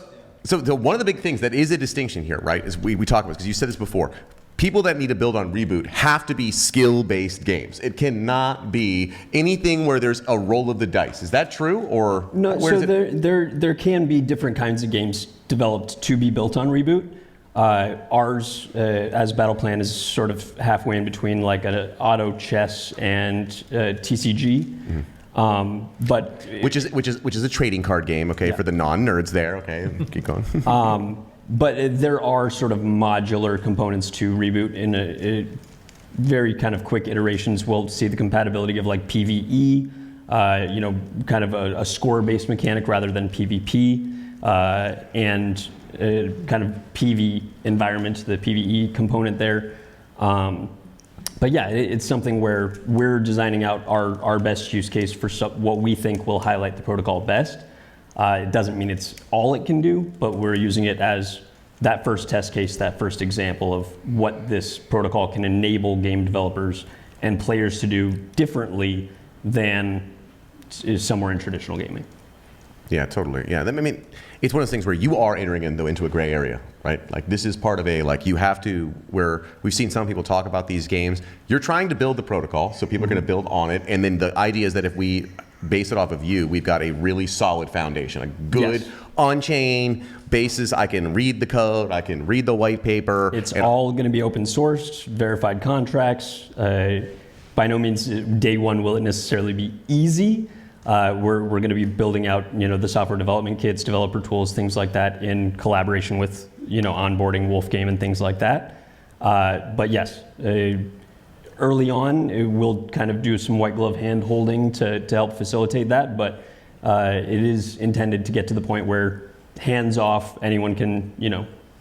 one of the big things that is a distinction here, right, is we talk about, because you said this before, people that need to build on Reboot have to be skill-based games. It cannot be anything where there's a roll of the dice. Is that true, or No, where so does it? there can be different kinds of games developed to be built on Reboot. Ours, as Battle Plan, is sort of halfway in between like an auto chess and TCG. But Which is a trading card game, okay, for the non-nerds there, okay, keep going. But there are sort of modular components to Reboot in a very kind of quick iterations. We'll see the compatibility of like PvE, kind of a score-based mechanic rather than PvP, and kind of PV environment, the PvE component there. But yeah, it's something where we're designing out our best use case for what we think will highlight the protocol best. It doesn't mean it's all it can do, but we're using it as that first test case, that first example of what this protocol can enable game developers and players to do differently than is somewhere in traditional gaming. Yeah, totally. Yeah, I mean, it's one of those things where you are entering into a gray area, right? Like this is part of you have to, where we've seen some people talk about these games. You're trying to build the protocol, so people are going to build on it, and then the idea is that if we base it off of you, we've got a really solid foundation, a good Yes. on-chain basis. I can read the code, I can read the white paper. It's all going to be open sourced, verified contracts. By no means day one will it necessarily be easy. We're going to be building out, the software development kits, developer tools, things like that in collaboration with, onboarding Wolfgame and things like that. But yes, early on, we'll kind of do some white glove hand holding to help facilitate that. But it is intended to get to the point where hands off, anyone can,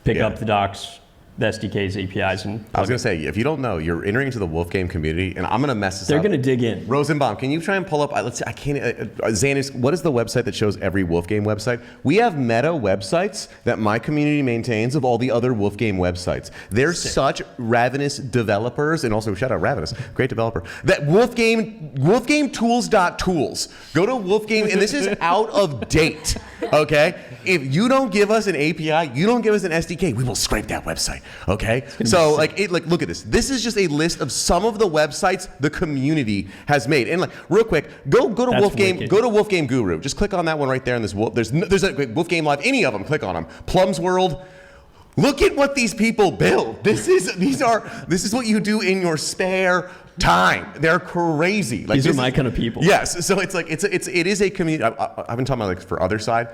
pick up the docs, the SDKs, APIs, and I was going to say, if you don't know, you're entering into the Wolfgame community, and I'm going to mess this they're up. going to dig in. Rosenbaum, can you try and pull up? Let's see, I can't. Xanis, what is the website that shows every Wolfgame website? We have meta websites that my community maintains of all the other Wolfgame websites. They're such ravenous developers, and also shout out Ravenous, great developer. That Wolfgametools.tools. Go to Wolfgame, and this is out of date. Okay, if you don't give us an API, you don't give us an SDK, we will scrape that website. Okay, so look at this. This is just a list of some of the websites the community has made. And real quick, go to That's Wolfgame. wicked. Go to Wolfgame Guru. Just click on that one right there. And there's a Wolfgame Live. Any of them, click on them. Plum's World. Look at what these people build. This is what you do in your spare time. They're crazy. These are my kind of people. Yes. So it is a community. I've been talking about for other side.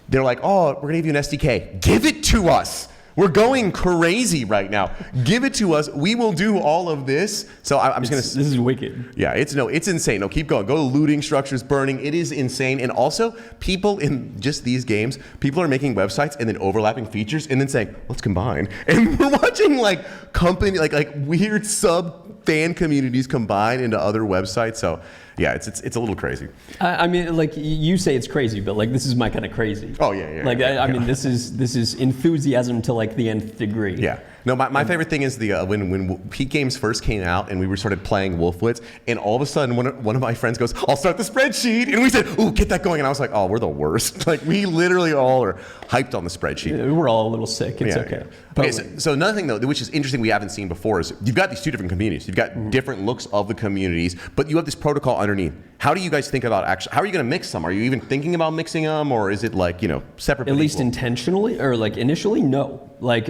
They're like, oh, we're gonna give you an SDK. Give it to us. We're going crazy right now. Give it to us. We will do all of this. So I'm just gonna. This is wicked. Yeah, it's insane. No, keep going. Go to looting, structures, burning. It is insane. And also, people in just these games, people are making websites and then overlapping features and then saying, let's combine. And we're watching company like weird sub fan communities combine into other websites. So yeah, it's a little crazy. I mean, you say it's crazy, but this is my kind of crazy. Oh yeah. I mean, this is enthusiasm to the nth degree. Yeah. No, my favorite thing is the when Peak Games first came out and we started playing Wolfwitz, and all of a sudden one of my friends goes, "I'll start the spreadsheet," and we said, "Ooh, get that going!" And I was like, "Oh, we're the worst." Like we literally all are hyped on the spreadsheet. We're all a little sick. It's okay. Okay, so another thing though, which is interesting, we haven't seen before, is you've got these two different communities. You've got different looks of the communities, but you have this protocol underneath. How do you guys think about how are you going to mix them? Are you even thinking about mixing them, or is it like separate? At least intentionally, or like initially, no. Like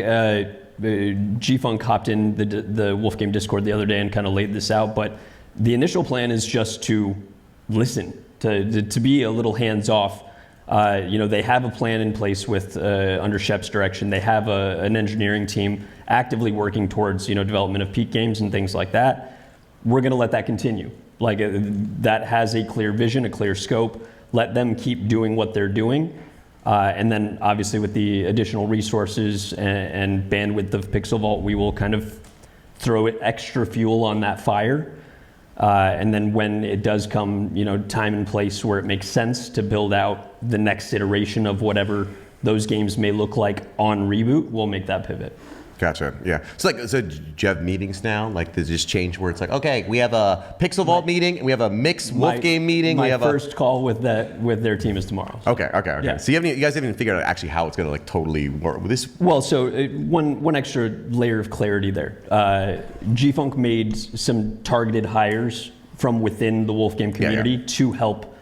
G-Funk hopped in the Wolf Game Discord the other day and kind of laid this out, but the initial plan is just to listen, to be a little hands off. They have a plan in place with under Shep's direction. They have an engineering team actively working towards development of Peak Games and things like that. We're going to let that continue. Like that has a clear vision, a clear scope. Let them keep doing what they're doing. And then obviously with the additional resources and bandwidth of Pixel Vault, we will kind of throw it extra fuel on that fire. And then when it does come, time and place where it makes sense to build out the next iteration of whatever those games may look like on Reboot, we'll make that pivot. Gotcha. Yeah. So do you have meetings now? Like, does this change where it's like, okay, we have a Pixel Vault meeting, and we have a mixed Wolf Game meeting. My first call with their team is tomorrow. So. Okay. Yeah. So you guys haven't even figured out actually how it's going to like totally work with this. Well, so one extra layer of clarity there. G-Funk made some targeted hires from within the Wolf Game community to help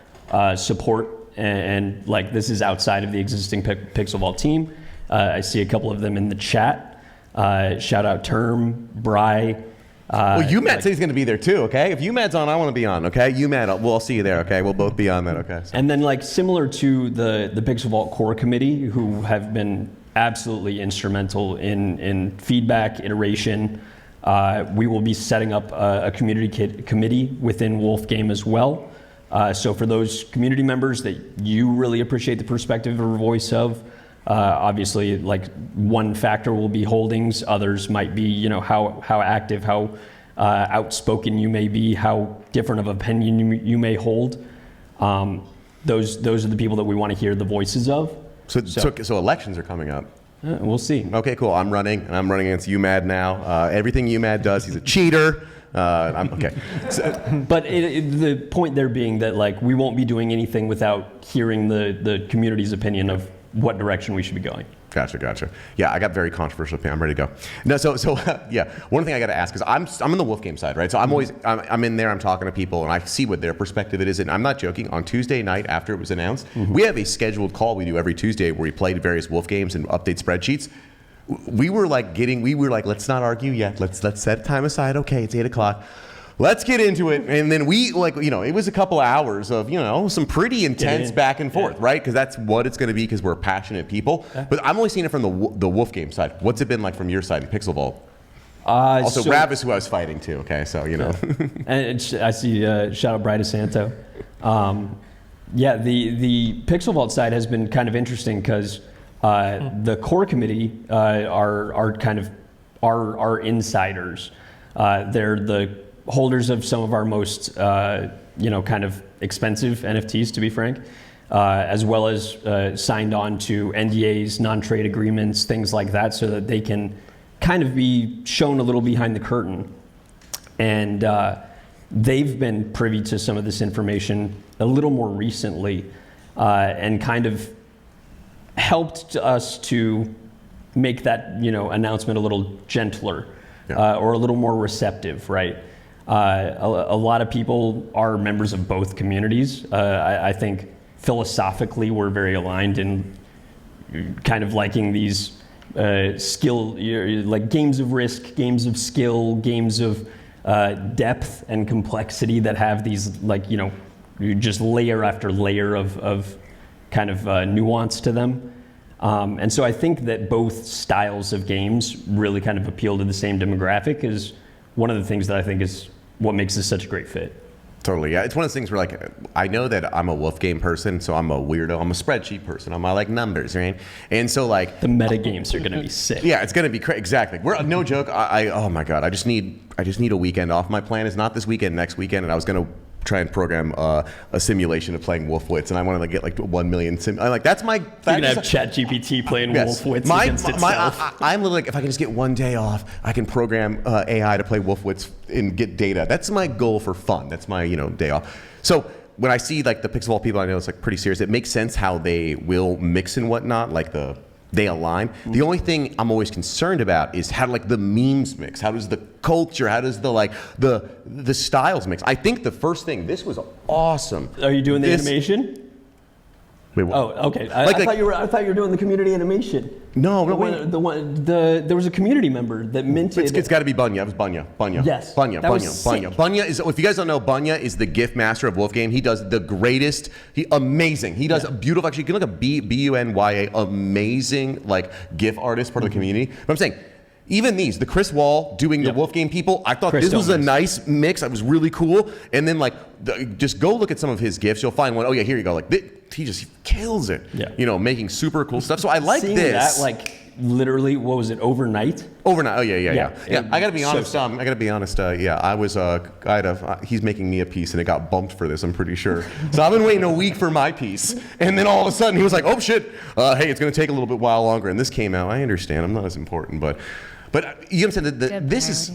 support, and like this is outside of the existing Pixel Vault team. I see a couple of them in the chat. Shout out Term, Bry. Well, UMAD said he's going to be there too, okay? If UMAD's on, I want to be on, okay? UMAD, we'll see you there, okay? We'll both be on that, okay? So. And then like similar to the Pixel Vault core committee, who have been absolutely instrumental in feedback, iteration, we will be setting up a community committee within Wolf Game as well. So for those community members that you really appreciate the perspective or voice of, obviously, like one factor will be holdings. Others might be, how active, how outspoken you may be, how different of opinion you may hold. Those are the people that we want to hear the voices of. So elections are coming up. We'll see. Okay, cool. I'm running against UMAD now. Everything UMAD does, he's a cheater. I'm okay. But the point there being that like we won't be doing anything without hearing the community's opinion of what direction we should be going. Gotcha. Yeah, I got very controversial opinion. I'm ready to go. No, so yeah. One thing I got to ask is I'm in the Wolf Game side, right? So I'm in there. I'm talking to people, and I see what their perspective it is. And I'm not joking. On Tuesday night after it was announced, we have a scheduled call we do every Tuesday where we play various Wolf games and update spreadsheets. We were like, let's not argue yet. Let's set time aside. Okay, it's 8:00. Let's get into it. And then it was a couple hours of, some pretty intense back and forth, right? Because that's what it's going to be because we're passionate people. Yeah. But I'm only seeing it from the Wolf Game side. What's it been like from your side in Pixel Vault? Also, Ravis, who I was fighting too, okay? So, And I see, shout out Bri DeSanto. The Pixel Vault side has been kind of interesting because the core committee are kind of our insiders. They're the holders of some of our most, kind of expensive NFTs, to be frank, as well as signed on to NDAs, non-trade agreements, things like that, so that they can kind of be shown a little behind the curtain. And they've been privy to some of this information a little more recently, and kind of helped us to make that, announcement a little gentler, or a little more receptive, right? A lot of people are members of both communities. I think philosophically we're very aligned in kind of liking these skill, like games of risk, games of skill, games of depth and complexity that have these just layer after layer of kind of nuance to them. And so I think that both styles of games really kind of appeal to the same demographic is one of the things that I think is what makes this such a great fit. Totally, yeah. It's one of those things where I know that I'm a Wolf Game person, so I'm a weirdo. I'm a spreadsheet person. I'm numbers, right? And so the meta games are going to be sick. Yeah, it's going to be crazy. Exactly. No joke. Oh my God. I just need a weekend off. My plan is not this weekend, next weekend, and I was going to try and program a simulation of playing Wolfwitz, and I want to get like 1 million. I'm like, that's my. You're gonna have ChatGPT playing Wolfwitz against itself. I'm literally like, if I can just get one day off, I can program AI to play Wolfwitz and get data. That's my goal for fun. That's my day off. So when I see like the Pixelvault people, I know it's like pretty serious. It makes sense how they will mix and whatnot, like they align. The only thing I'm always concerned about is how like the memes mix. How does the culture? How does the styles mix? I think the first thing, this was awesome. Are you doing the animation? Wait, what? Oh, okay. I thought you were doing the community animation. No, there was a community member that minted. It's got to be Bunya. It was Bunya. Yes. Bunya. Bunya is, if you guys don't know, Bunya is the GIF master of Wolf Game. He does the greatest. Amazing. He does a beautiful. Actually, you can look at Bunya, amazing like GIF artist, part of the community. But I'm saying, even these, the Chris Wall doing the Wolf Game people, I thought this was a nice mix. It was really cool. And then just go look at some of his GIFs. You'll find one. Oh yeah, here you go. Like he just kills it. Yeah. Making super cool stuff. So I like seeing this. That literally, what was it, overnight? Overnight. Oh yeah. I gotta be honest. I was. He's making me a piece, and it got bumped for this. I'm pretty sure. So I've been waiting a week for my piece, and then all of a sudden he was like, "Oh shit! Hey, it's gonna take a little bit while longer." And this came out. I understand. I'm not as important, but you understand that this is.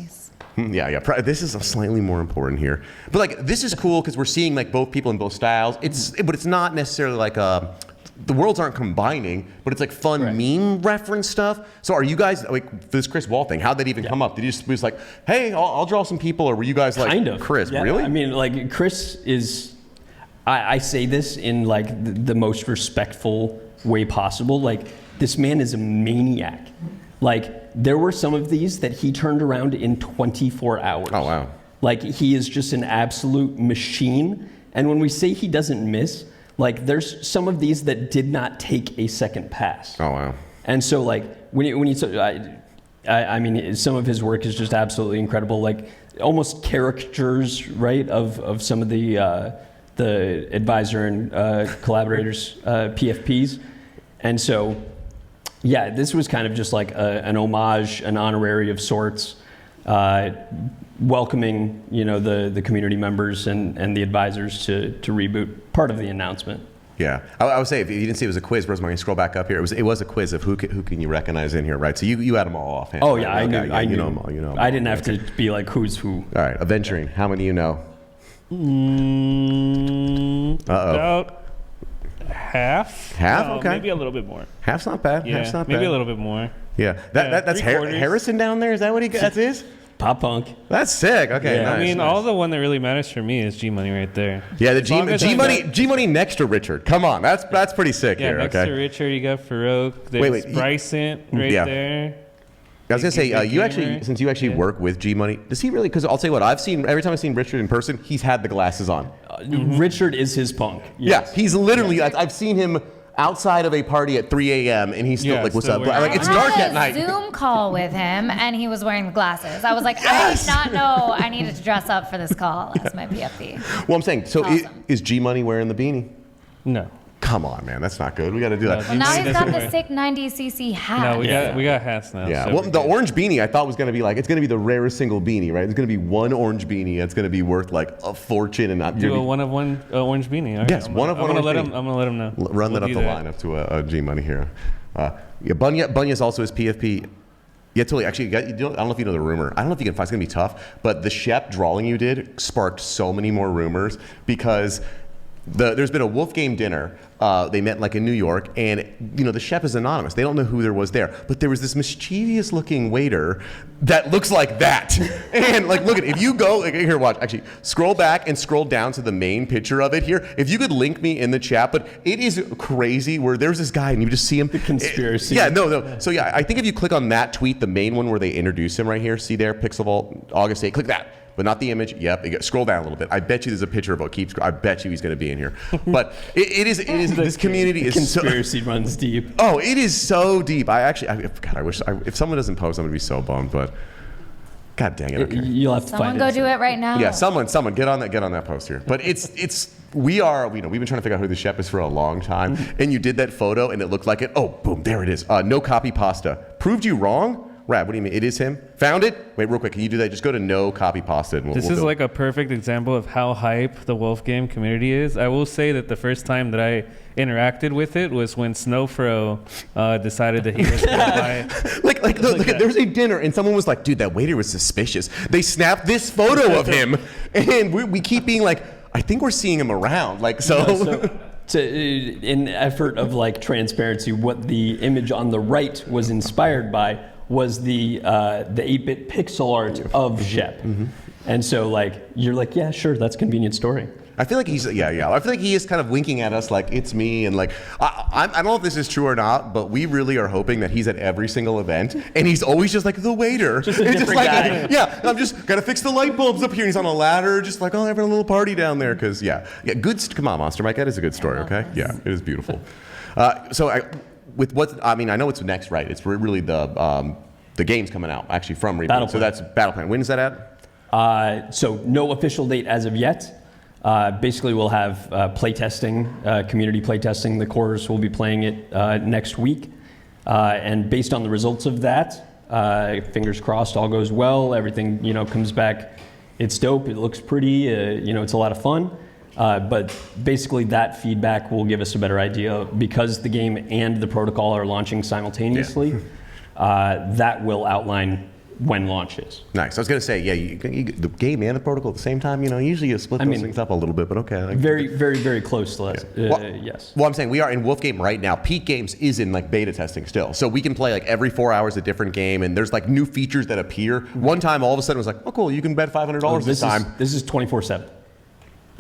This is slightly more important here, but this is cool because we're seeing both people in both styles. But it's not necessarily the worlds aren't combining, but it's fun meme reference stuff. So are you guys this Chris Wall thing? How'd that even come up? Did you just like, hey, I'll draw some people, or were you guys like, kind of Chris? Yeah, really? I mean, Chris is. I say this in the most respectful way possible. This man is a maniac. There were some of these that he turned around in 24 hours. Oh, wow. He is just an absolute machine. And when we say he doesn't miss, there's some of these that did not take a second pass. Oh, wow. And so, I mean, some of his work is just absolutely incredible. Almost caricatures, right, of some of the advisor and collaborators, PFPs. And so, yeah, this was kind of just an homage, an honorary of sorts, welcoming the community members and the advisors to Reboot, part of the announcement. Yeah, I would say if you didn't see it was a quiz, Rosemary, scroll back up here. It was a quiz of who can you recognize in here, right? So you had them all offhand. Oh yeah, right? I knew them all. You know them I all. didn't have to be who's who. All right, Adventurine, how many you know? About half. Half? No, okay. Maybe a little bit more. Half's not bad. Yeah, Half's not bad. maybe a little bit more. Yeah, that's Harrison down there. Is that what that's his? Pop punk. That's sick. Okay, yeah. nice. I mean, nice. all the one that really matters for me is G Money right there. Yeah, the G Money next to Richard. Come on, that's pretty sick here. Next to Richard, you got Farouk. There's Bryson right there. I was gonna say, since you actually work with G Money, does he really? Because I'll tell you what, every time I've seen Richard in person, he's had the glasses on. Richard is his punk. Yes. Yeah, he's literally. I've seen him outside of a party at 3 a.m. and he's still what's up? It's dark at night. I had a Zoom call with him and he was wearing the glasses. I was like, I did not know I needed to dress up for this call as my PFP. Well, I'm saying, so awesome. Is G Money wearing the beanie? No. Come on, man, that's not good. We got to do that. Well, now he's got the sick 90cc hat. No, we got hats now. Yeah. So well, the orange beanie I thought was going to be it's going to be the rarest single beanie, right? It's going to be one orange beanie. It's going to be worth a fortune and not. Do a one of one orange beanie. Right. Yes, one of one. I'm going to let him know. Run that up the line up to a G Money here. Bunya's also his PFP. Yeah, totally. Actually, I don't know if you know the rumor. I don't know if you can find. It's going to be tough. But the Shep drawing you did sparked so many more rumors because. There's been a Wolf Game dinner. They met in New York, and the chef is anonymous. They don't know who there was there, but there was this mischievous-looking waiter that looks like that. And look at if you go here, watch. Actually, scroll back and scroll down to the main picture of it here. If you could link me in the chat, but it is crazy where there's this guy and you just see him. The conspiracy. No. So yeah, I think if you click on that tweet, the main one where they introduce him right here, see there, Pixelvault, August 8. Click that. But not the image. Yep. Scroll down a little bit. I bet you there's a picture of Keep. I bet you he's going to be in here. But it is. This community is conspiracy runs deep. Oh, it is so deep. I wish if someone doesn't post, I'm going to be so bummed. But God dang it. Okay. You'll have to someone find do it right now. Yeah, someone get on that post here. But we've been trying to figure out who the chef is for a long time, and you did that photo, and it looked like it. Oh, boom, there it is. No copy pasta. Proved you wrong. Rad, what do you mean? It is him? Found it? Wait, real quick. Can you do that? Just go to no, copy, paste it. And This we'll is go. like a perfect example of how hype the Wolf game community is. I will say that the first time that I interacted with it was when Snowfro decided that he was going to buy. There was a dinner and someone was like, dude, that waiter was suspicious. They snapped this photo of him and we keep being like, I think we're seeing him around. Like, in effort of like transparency, what the image on the right was inspired by was the 8-bit pixel art of Shep. And so like, you're like, yeah, sure, that's convenient story. I feel like he's, I feel like he is kind of winking at us like, it's me. And like, I don't know if this is true or not, but we really are hoping that he's at every single event. And he's always just like the waiter. Just a different guy. I'm just got to fix the light bulbs up here. And he's on a ladder, just like, oh, having a little party down there. Because, come on, Monster Mike, that is a good story, okay? Yeah, it is beautiful. I know what's next, right? It's really the game's coming out, actually, from Reboot. So that's Battle Plan. When is that at? So no official date as of yet. Basically, we'll have playtesting, community playtesting. The cores will be playing it next week. And based on the results of that, fingers crossed, all goes well. Everything, comes back. It's dope. It looks pretty. It's a lot of fun. But basically, that feedback will give us a better idea because the game and the protocol are launching simultaneously. That will outline when launch is. Nice. I was going to say, the game and the protocol at the same time, usually you split those things up a little bit, but okay. Very, very, very close to that. Yes. Well, I'm saying we are in Wolf Game right now. Peak Games is in like beta testing still. So we can play like every 4 hours a different game, and there's like new features that appear. One time, all of a sudden, it was like, oh, cool, you can bet $500 this time. This is 24/7.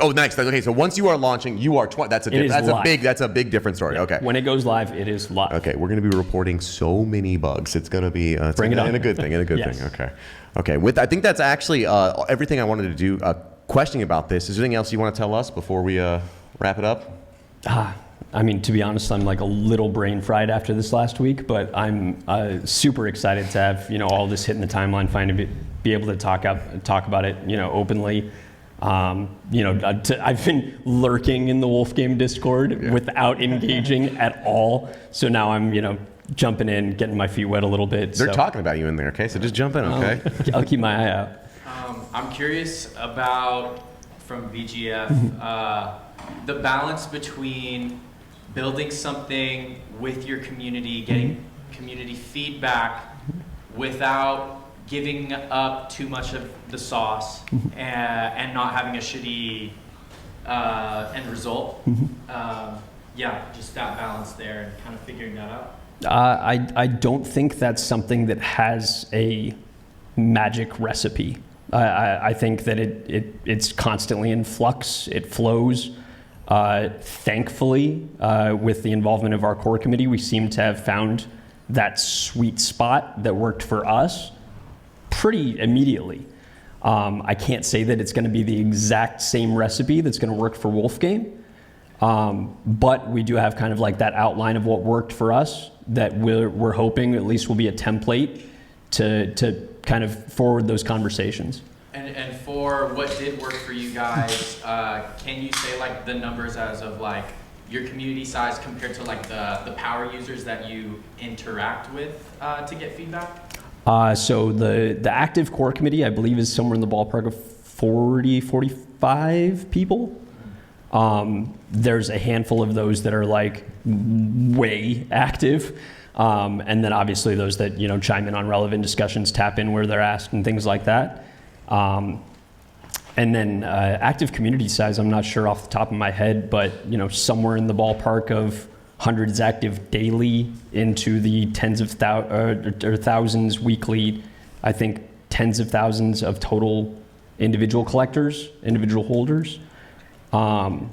Oh, nice. Okay, so once you are launching, you are 20. That's a big different story. Yeah. Okay. When it goes live, it is live. Okay, we're going to be reporting so many bugs. It's going to be Bring it on. In a good thing. Yes. thing. Okay. I think that's actually everything I wanted to do. Questioning about this. Is there anything else you want to tell us before we wrap it up? To be honest, I'm like a little brain fried after this last week, but I'm super excited to have all this hitting the timeline, finally be able to talk about it openly. I've been lurking in the Wolf Game Discord without engaging at all. So now I'm, jumping in, getting my feet wet a little bit. They're talking about you in there, okay? So just jump in, okay? I'll keep my eye out. I'm curious about, from VGF, the balance between building something with your community, getting community feedback without giving up too much of the sauce and not having a shitty end result. Just that balance there and kind of figuring that out. I don't think that's something that has a magic recipe. I think that it's constantly in flux. It flows. Thankfully, with the involvement of our core committee, we seem to have found that sweet spot that worked for us pretty immediately. I can't say that it's going to be the exact same recipe that's going to work for Wolf Game, but we do have kind of like that outline of what worked for us that we're hoping at least will be a template to kind of forward those conversations. And for what did work for you guys, can you say like the numbers as of like your community size compared to like the power users that you interact with to get feedback? So the active core committee, I believe, is somewhere in the ballpark of 45 people. There's a handful of those that are like way active. And then obviously those that, chime in on relevant discussions, tap in where they're asked and things like that. And then active community size, I'm not sure off the top of my head, but, somewhere in the ballpark of hundreds active daily into the tens of thousands weekly. I think tens of thousands of total individual collectors, individual holders. But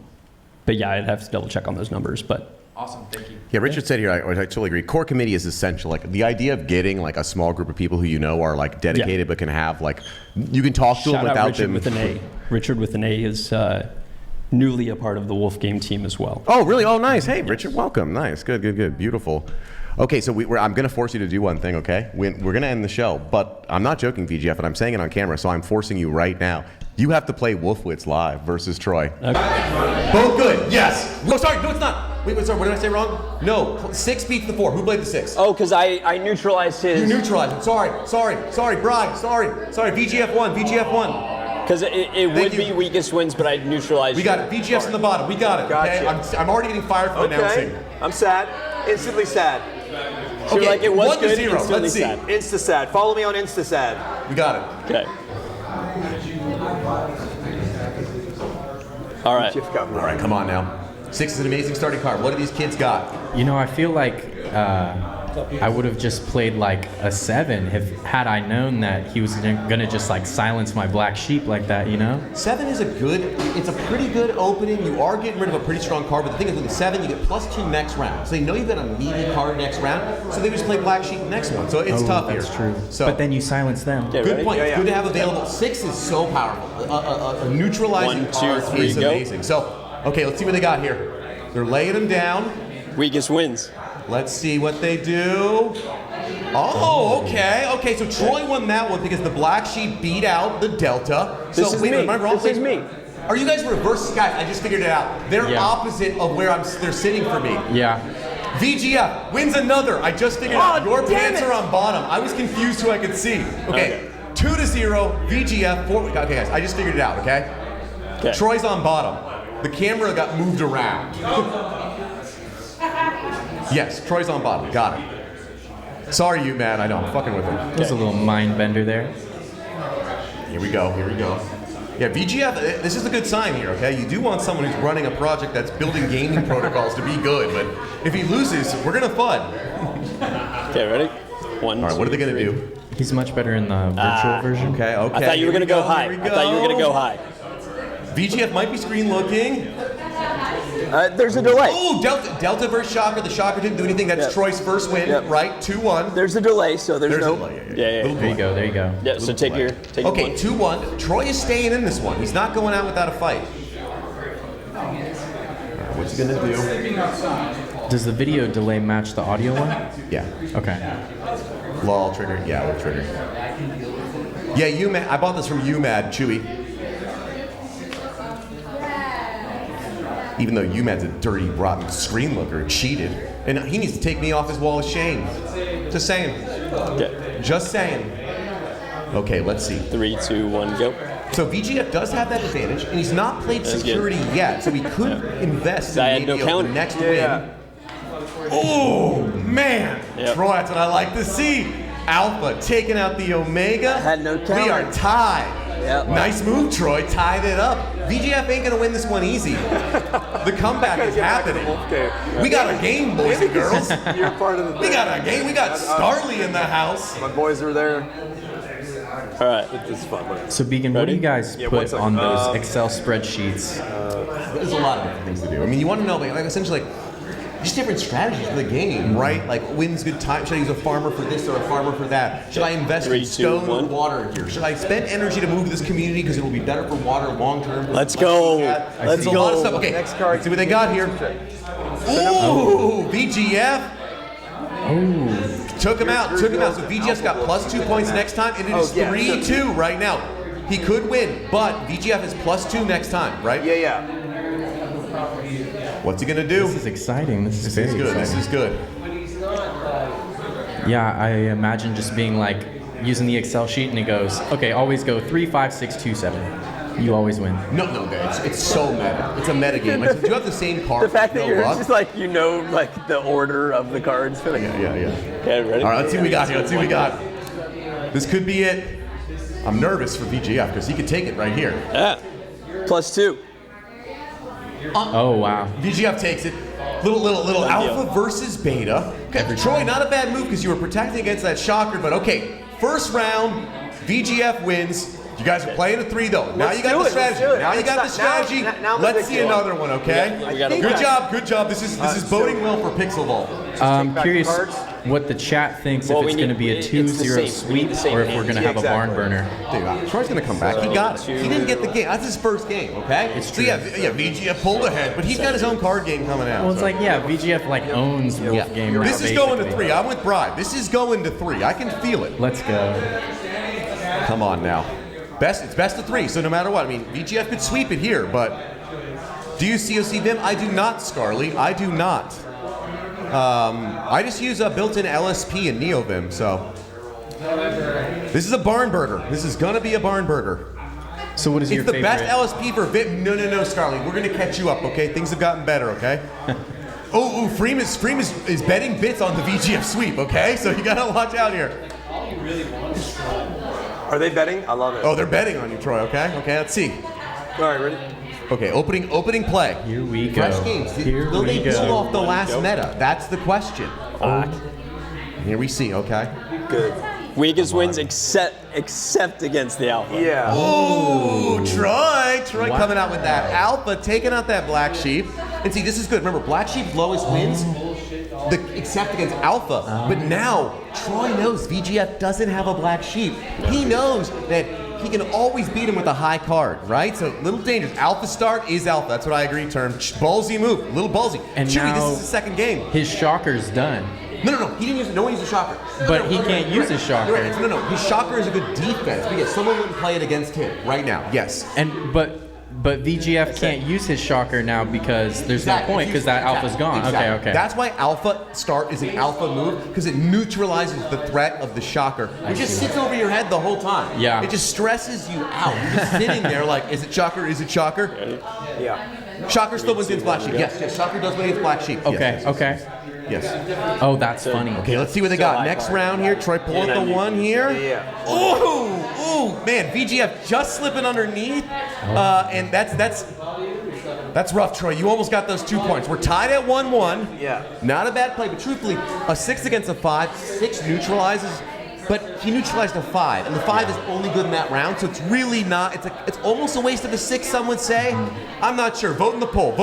yeah, I'd have to double check on those numbers. But awesome, thank you. Yeah, Richard said here, I totally agree. Core committee is essential. Like the idea of getting like a small group of people who are like dedicated, but can have like you can talk to them without Richard them. With an A. Richard with an A is newly a part of the Wolf Game team as well. Oh, really? Oh, nice. Hey, Richard, welcome. Nice. Good. Beautiful. Okay, so I'm going to force you to do one thing, okay? We're going to end the show, but I'm not joking, VGF, and I'm saying it on camera, so I'm forcing you right now. You have to play Wolfwitz live versus Troy. Okay. Both good, yes. No, sorry, no, it's not. Wait, sorry, what did I say wrong? No, 6 beats the 4. Who played the 6? Oh, because I neutralized his. You neutralized him. Sorry, Bride. Sorry. VGF 1. Because it would be weakest wins, but I neutralized. We got it. VGF's in the bottom. We got it. Gotcha. Okay? I'm already getting fired for announcing. I'm sad. Instantly sad. So Okay, like it was 1 to good, 0. instantly Let's see. sad. Insta sad. Follow me on Insta sad. We got it. Okay. All right. All right, come on now. 6 is an amazing starting card. What do these kids got? You know, I feel like I would have just played like a 7 had I known that he was gonna just like silence my black sheep like that, you know? 7 is it's a pretty good opening. You are getting rid of a pretty strong card, but the thing is with the 7, you get +2 next round. So they know you've got a meaty card next round, so they just play black sheep next one. So it's tough here. That's true. So, but then you silence them. Okay, good ready? point. Yeah, It's yeah. good to have available. 6 is so powerful. A neutralizing 1, 2, card 3, is go. amazing. So, okay, let's see what they got here. They're laying them down. Weakest wins. Let's see what they do. Oh, okay. So Troy won that one because the black sheep beat out the Delta. This is me. Am I wrong? This is me. Are you guys reverse? Guys, I just figured it out. They're Yeah. opposite of where they're sitting for me. Yeah. VGF wins another. I just figured out. Your pants are on bottom. I was confused who I could see. Okay. 2 to 0. VGF. 4. Okay, guys, I just figured it out. Okay. Okay. Troy's on bottom. The camera got moved around. Yes, Troy's on bottom. Got it. Sorry, you man. I know. I'm fucking with him. There's a little mind bender there. Here we go. Yeah, VGF, this is a good sign here, okay? You do want someone who's running a project that's building gaming protocols to be good, but if he loses, we're gonna FUD. Okay, ready? 1, All right, what are they gonna do? He's much better in the virtual version. Okay. I thought you were here gonna we go high. here we I thought you were gonna go high. VGF might be screen looking. There's a delay. Oh, Delta versus Shocker. The Shocker didn't do anything. That's Yep. Troy's first win, Yep. right? 2-1. There's a delay, so there's no. Yeah. Little There you go. There you go. Yeah. So take your Okay, one. 2-1. Troy is staying in this one. He's not going out without a fight. What's he gonna do? Does the video delay match the audio one? Yeah. Okay. Lol, trigger. Yeah, we'll trigger. Yeah, UMAD. I bought this from UMAD, Chewy. Even though UMAD's a dirty, rotten screen looker, cheated. And he needs to take me off his wall of shame. Just saying. Okay. Just saying. Okay, let's see. 3, 2, 1, go. So VGF does have that advantage, and he's not played That's security yet, so he could invest in I had maybe no the counter. next win. Oh, man. Yep. Troy, that's what I like to see. Alpha taking out the Omega. Had no We counter. are tied. Yep. Nice move, Troy. Tied it up. VGF ain't going to win this one easy. The comeback is happening. We got a game, boys and girls. You're part of the thing. We got a game. We got Starly in the house. My boys are there. All right. It's fun. So Beacon, what do you guys Yeah, 1 put second. on those Excel spreadsheets? There's a lot of different things to do. I mean, you want to know, like essentially, just different strategies for the game, right? Like, when's good time? Should I use a farmer for this or a farmer for that? Should I invest 3, in 2, stone or 1. water here? Should I spend energy to move this community because it will be better for water long term? Let's go. There's a lot of stuff. Okay, Next card. let's see what they got here. Ooh, VGF. Oh, Took him out. So VGF's got +2 points next time, and it is yeah. 3-2 right now. He could win, but VGF is +2 next time, right? Yeah. What's he gonna do? this is exciting. This is This very is good. This exciting. is good. Yeah, I imagine just being like using the Excel sheet and it goes, okay, always go 3, 5, 6, 2, 7. You always win. No, it's so meta. It's a meta game. Like, do you have the same card? The fact that no you're luck? just like like the order of the cards. Yeah. Okay, ready? All right, let's see what we got here. This could be it. I'm nervous for VGF because he could take it right here. Yeah. +2. Oh, wow. VGF takes it. Little alpha versus beta. Okay, Troy, not a bad move because you were protecting against that shocker, but okay, first round, VGF wins. You guys are playing a 3 though. Now Let's you got do the it, let's strategy. do it. Now you got the strategy. Now the Let's big see one. another one, okay? We got a Good job. This is boding well for Pixel Vault. I'm back curious cards. what the chat thinks, Well, if we it's going to need- be a it's 2-0 the same. We need sweep the same or if we're hands. going to Yeah, have a barn exactly. burner. Dude, Troy's gonna come back. He got it. He didn't get the game. That's his first game, okay? It's So true. yeah, VGF pulled ahead, but he's got his own card game coming out. Well, it's so. like, yeah, VGF like owns Wolf Game now, This is going to basically. 3. I'm with Bride. This is going to 3. I can feel it. Let's go. Come on now. It's best of 3, so no matter what. I mean, VGF could sweep it here, but Do you COC Vim? I do not, Scarly. I do not. I just use a built-in LSP in NeoVim, so. This is a barn burger. This is gonna be a barn burger. So what is your favorite? It's the best LSP for Vim. No, Scarly. We're gonna catch you up, okay? Things have gotten better, okay? Freem is betting bits on the VGF sweep, okay? So you gotta watch out here. Are they betting? I love it. Oh, they're betting on you, Troy, okay? Okay, let's see. All right, ready? Okay, opening play. Here we go. Fresh games. Will they build off the last meta? That's the question. Here we see, okay? Good. Weakest wins except against the alpha. Yeah. Oh, Troy coming out with that alpha, taking out that black sheep. And see, this is good. Remember, black sheep's lowest wins, except against alpha. But now, Troy knows VGF doesn't have a black sheep. He knows that he can always beat him with a high card, right? So, little dangerous. Alpha start is alpha. That's what I agree, term. Ballsy move, little ballsy. And Chewy, now this is the second game. His shocker's done. No, he didn't use it. No one used a shocker. But he can't use his shocker. You're right. No, his shocker is a good defense. But yes, someone wouldn't play it against him right now. Yes. But VGF can't use his shocker now because there's no point because that alpha's gone. Exactly. Okay. That's why alpha start is an alpha move because it neutralizes the threat of the shocker. It just sits over your head the whole time. Yeah. It just stresses you out. You're just sitting there like, is it shocker? Is it shocker? Yeah. Shocker still wins against black sheep. Yes. Shocker does win against black sheep. Okay. Yes. Oh, that's funny. Okay, let's see what they got. Next round here. Troy pulling the one here. Yeah. Ooh, man. VGF just slipping underneath. And that's rough, Troy. You almost got those 2 points. We're tied at 1-1. Yeah. Not a bad play, but truthfully, a 6 against a 5. 6 neutralizes, but he neutralized a 5, and the 5 is only good in that round, so it's really not. It's almost a waste of a 6, some would say. I'm not sure. Vote in the poll.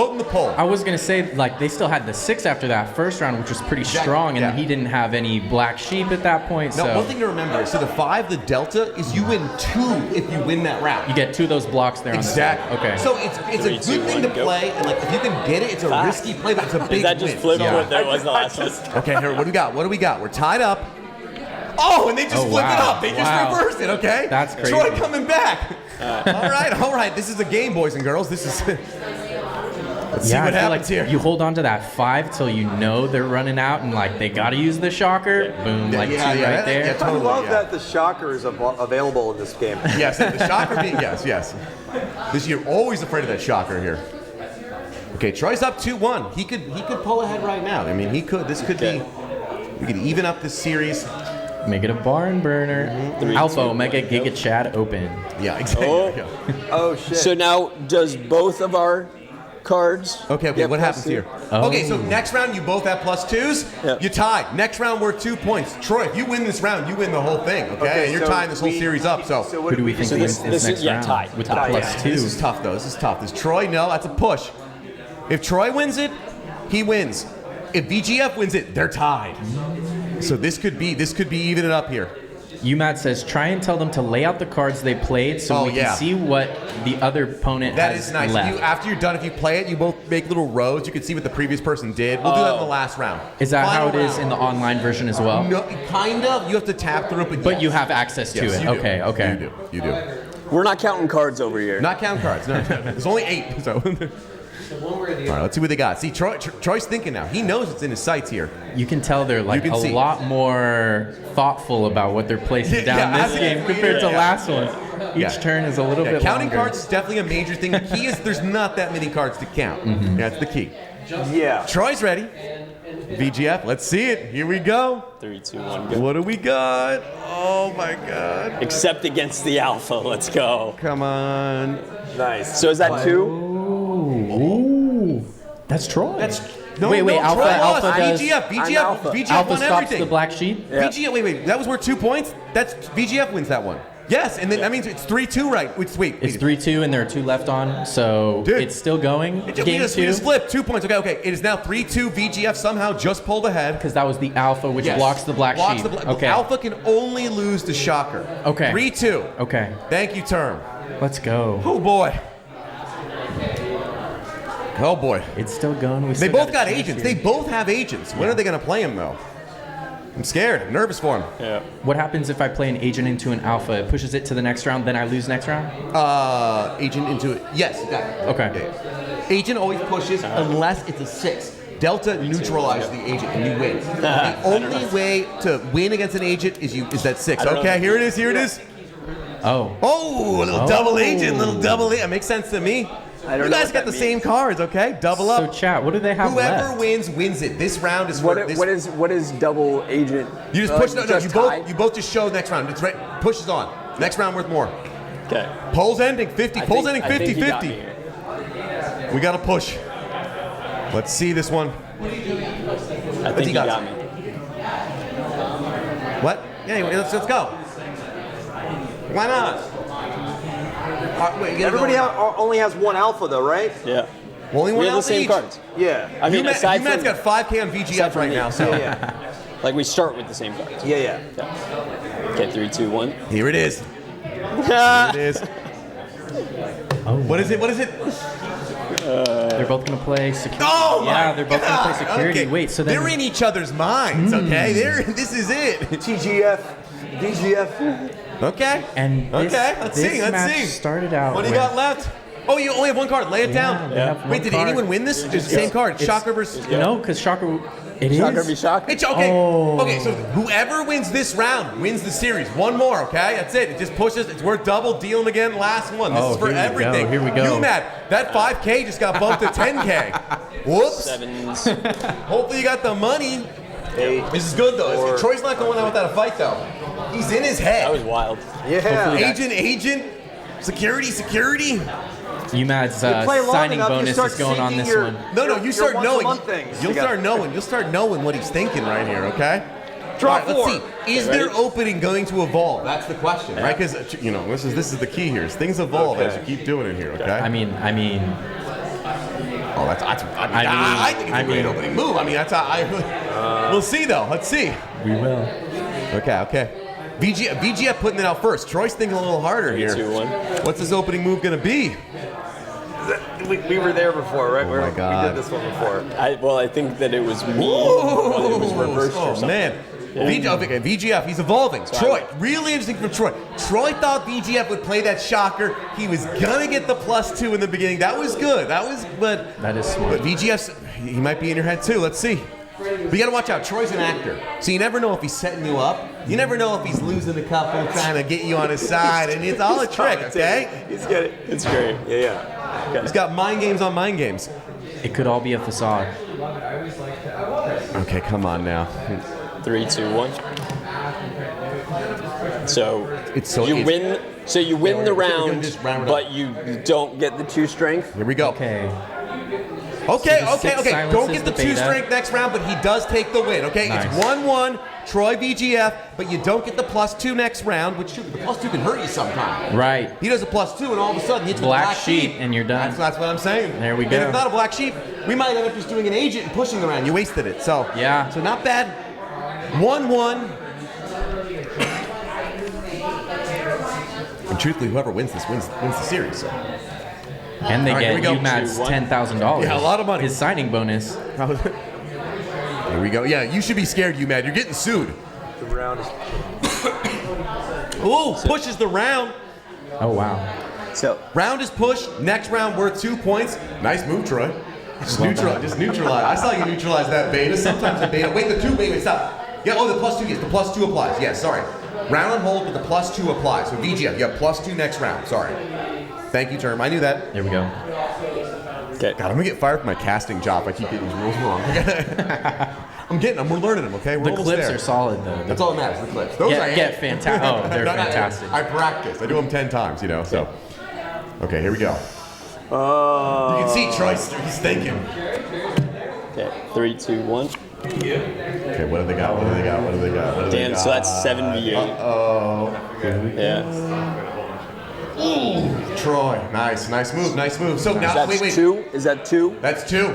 I was gonna say, like, they still had the 6 after that first round, which was pretty strong, and he didn't have any black sheep at that point. Now, so one thing to remember is, so the 5, the delta is you win 2 if you win that round. you get 2 of those blocks there. Exactly. On the okay. So it's a good thing to play, and like if you can get it, it's a risky play, but it's a big Is that just win. flipped what there was the last one? Okay, here, what do we got? We're tied up. Oh, and they just flip it up. They just reversed it, okay? That's crazy. Troy coming back. All right. This is a game, boys and girls. This is... Let's see what happens here. You hold on to that 5 till you know they're running out and like they gotta use the shocker. Boom, 2 right there. Yeah, totally, I love that the shocker is available in this game. Yes, the shocker being, yes. You're always afraid of that shocker here. Okay, Troy's up 2-1. He could pull ahead right now. I mean, he could. This could be... We could even up this series. Make it a barn burner. Alpha Omega Giga Chad open. Yeah, exactly. Oh shit. So now, does both of our cards? Okay. What happens here? Okay, so next round you both have +2s. Yep. You tied. Next round we're 2 points. Troy, if you win this round, you win the whole thing. Okay, and you're tying this whole series up. So who do we think wins this next round? Tied. With the +2. This is tough though. This is tough. Does Troy? No, that's a push. If Troy wins it, he wins. If VGF wins it, they're tied. So this could be even it up here. UMAD says, try and tell them to lay out the cards they played so we can see what the other opponent that has is nice. left. After you're done, if you play it, you both make little rows. You can see what the previous person did. We'll do that in the last round. Is that Final how it is round. in the online version as well? No, kind of. You have to tap through it, but you have access to it. You do. Okay. You do. We're not counting cards over here. Not counting cards. No. There's only 8. So. All right, let's see what they got. See, Troy's thinking now. He knows it's in his sights here. You can tell they're like a lot more thoughtful about what they're placing down this game compared to last one. Each turn is a little bit counting longer. cards is definitely a major thing. The key is there's not that many cards to count. That's the key. Yeah. Troy's ready. VGF, let's see it. Here we go. 3, 2, 1, go. What do we got? Oh my God. Except against the alpha. Let's go. Come on. Nice. So is that 2? Ooh. That's Troy. Wait, Alpha does. VGF Alpha won stops everything. the black sheep. Yeah. VGF, wait, that was worth 2 points? That's VGF wins that one. Yes, and then that means it's 3-2, right? Wait. It's 3-2, and there are 2 left on, so it's still going. We Game 2. just flipped 2 points. Okay. It is now 3-2. VGF somehow just pulled ahead. Because that was the Alpha, which blocks the black sheep. Okay. Alpha can only lose to Shocker. Okay. 3-2. Okay. Thank you, Term. Let's go. Oh boy. It's still going. They both got agents. They both have agents. When are they going to play them though? I'm scared. I'm nervous for him. Yeah. What happens if I play an agent into an alpha? It pushes it to the next round, then I lose next round? Agent into it. Yes, exactly. Okay. Yeah. Agent always pushes unless it's a 6. Delta neutralizes the agent and you win. The only way to win against an agent is that 6. Okay, here it is. Here it is. Oh. Oh, a little double agent, little double agent. That makes sense to me. I don't You know guys what got that the same means. cards, okay? Double up. So chat, what do they have Whoever left? wins it. This round is for this. What is double agent? You just push. No, just you both just show next round. It's right. Pushes on. Next round worth more. Okay. Polls ending 50. Polls ending I think 50 he got 50. me here. We got to push. Let's see this one. I think he got me. What? Yeah, anyway, let's go. Why not? Wait, Everybody only has one alpha, though, right? Yeah. Well, only one We have the alpha same each. cards. Yeah. I mean, aside UMAT's from, got 5K on VGF right me. now, so. Yeah. like, we start with the same cards. Yeah. Okay, 3, 2, 1. Here it is. Here it is. Oh. What is it? What is it? They're both going to play security. Oh yeah, my they're both going to play God. security. Okay. Wait, so then... They're in each other's minds, okay? This is it. TGF, DGF. Okay. And this, okay, let's this see. Let's match see. started out What do you with- got left? Oh, you only have one card. Lay it down. they have Wait, one did card. anyone win this? It's the same card. Shocker versus. No, because Shocker... It is. Shocker be shocker. It's okay. Oh. Okay, so whoever wins this round wins the series. One more, okay? That's it. It just pushes. It's worth double. Deal them again. Last one. This is for here we go, everything. here we go. UMAT, that 5K just got bumped to 10K. Whoops. 7s. Hopefully you got the money. This is good though. Troy's not going out without a fight though. He's in his head. That was wild. Yeah. Agent. Security. UMAD's play long signing enough, you bonus start is going on syncing this your- one. No, you Your start once a knowing. month things You'll together. start knowing. You'll start knowing what he's thinking right here. Okay. Draw All right, let's 4. see. Is their opening going to evolve? That's the question, right? Because this is the key here. Is things evolve as you keep doing it here. Okay. I mean, Oh, I think it's a great opening move. I mean, that's how we'll see though. Let's see. we will. Okay. VGF putting it out first. Troy's thinking a little harder here. 2, 1. What's this opening move gonna be? We were there before, right? Oh my God. We did this one before. I think that it was me. Well, it was reversed or Oh something. man. VGF, he's evolving. Troy, really interesting from Troy. Troy thought VGF would play that shocker. He was gonna get the +2 in the beginning. That was good. That is smart. But VGF's, he might be in your head too. Let's see. But you gotta watch out. Troy's an actor, so you never know if he's setting you up. You never know if he's losing a couple, trying to get you on his side, and it's all a trick. Okay? He's good. It's great. Yeah. He's got mind games on mind games. It could all be a facade. Okay, come on now. 3, 2, 1. So you win. So you win the we're gonna round, just round it up. but you don't get the 2 strength. Here we go. Okay. Okay. So the 6 Don't silences get the the 2 beta. strength next round, but he does take the win. Okay, Nice. it's 1-1. Troy VGF, but you don't get the +2 next round, which the +2 can hurt you sometimes. Right. He does a +2, and all of a sudden he hits with a Black black sheep, and you're done. That's what I'm saying. There we And go. if not a black sheep, we might end up just doing an agent and pushing the round. You wasted it. So Yeah. So not bad. 1-1. And truthfully, whoever wins this wins the series. So. And they All right, here get we go. UMAD's $10,000. Yeah, a lot of money. His signing bonus. Here we go. Yeah, you should be scared, UMAD. You're getting sued. The round is. Ooh, pushes the round. Oh, wow. So Round is pushed. Next round worth 2 points. Nice move, Troy. Just neutralize. I saw you neutralize that beta. Sometimes the beta. Wait, the 2. Wait, stop. Yeah. Oh, the +2. Yes, the +2 applies. Yes. Sorry. Round on hold, but the +2 applies. So VGF, you have +2 next round. Sorry. Thank you, Term. I knew that. There we go. Okay. God, I'm gonna get fired from my casting job if I keep getting these rules wrong. I'm getting them. We're learning them. Okay. We're The almost clips there. are solid, though. That's all that matters. The clips. Those I Get fantastic. Oh, they're fantastic. I practice. I do them 10 times. So. Okay. Here we go. Oh. You can see Troy's. He's thinking. Okay. 3, 2, 1. Okay, what do they got? Dan, so that's 7v8. Oh. Yeah. Troy, nice move. So now, That's wait. 2. Is that 2? That's two.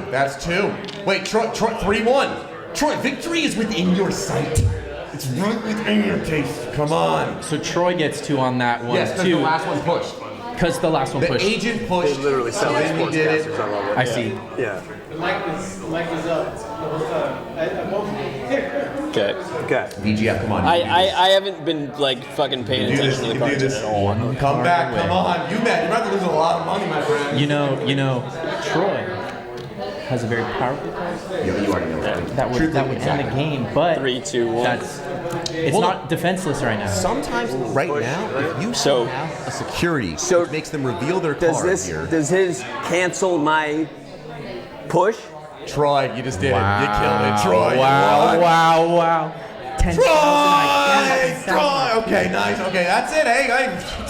Wait, Troy, 3-1. Troy, victory is within your sight. It's right within your taste. Come on. So Troy gets 2 on that one, Yes, because too. the last one pushed. Because the last one The pushed. agent pushed. They literally sell then he did it. sportscasters on I level. see. Yeah. The mic is up. It's the whole time. Okay. VGF, come on. I haven't been like fucking paying attention to the cards at all. Come back, come on. You're about to lose a lot of money, my friend. You know, Troy has a very powerful card. Yeah, you already know that would end the game, but 3, 2, 1. It's not defenseless right now. Sometimes, right now, if you have a security, which makes them reveal their card here. Does his cancel my push? Troy, you just did it. You killed it, Troy. Wow. 10,000. Troy. Okay, nice. Okay, that's it. Hey,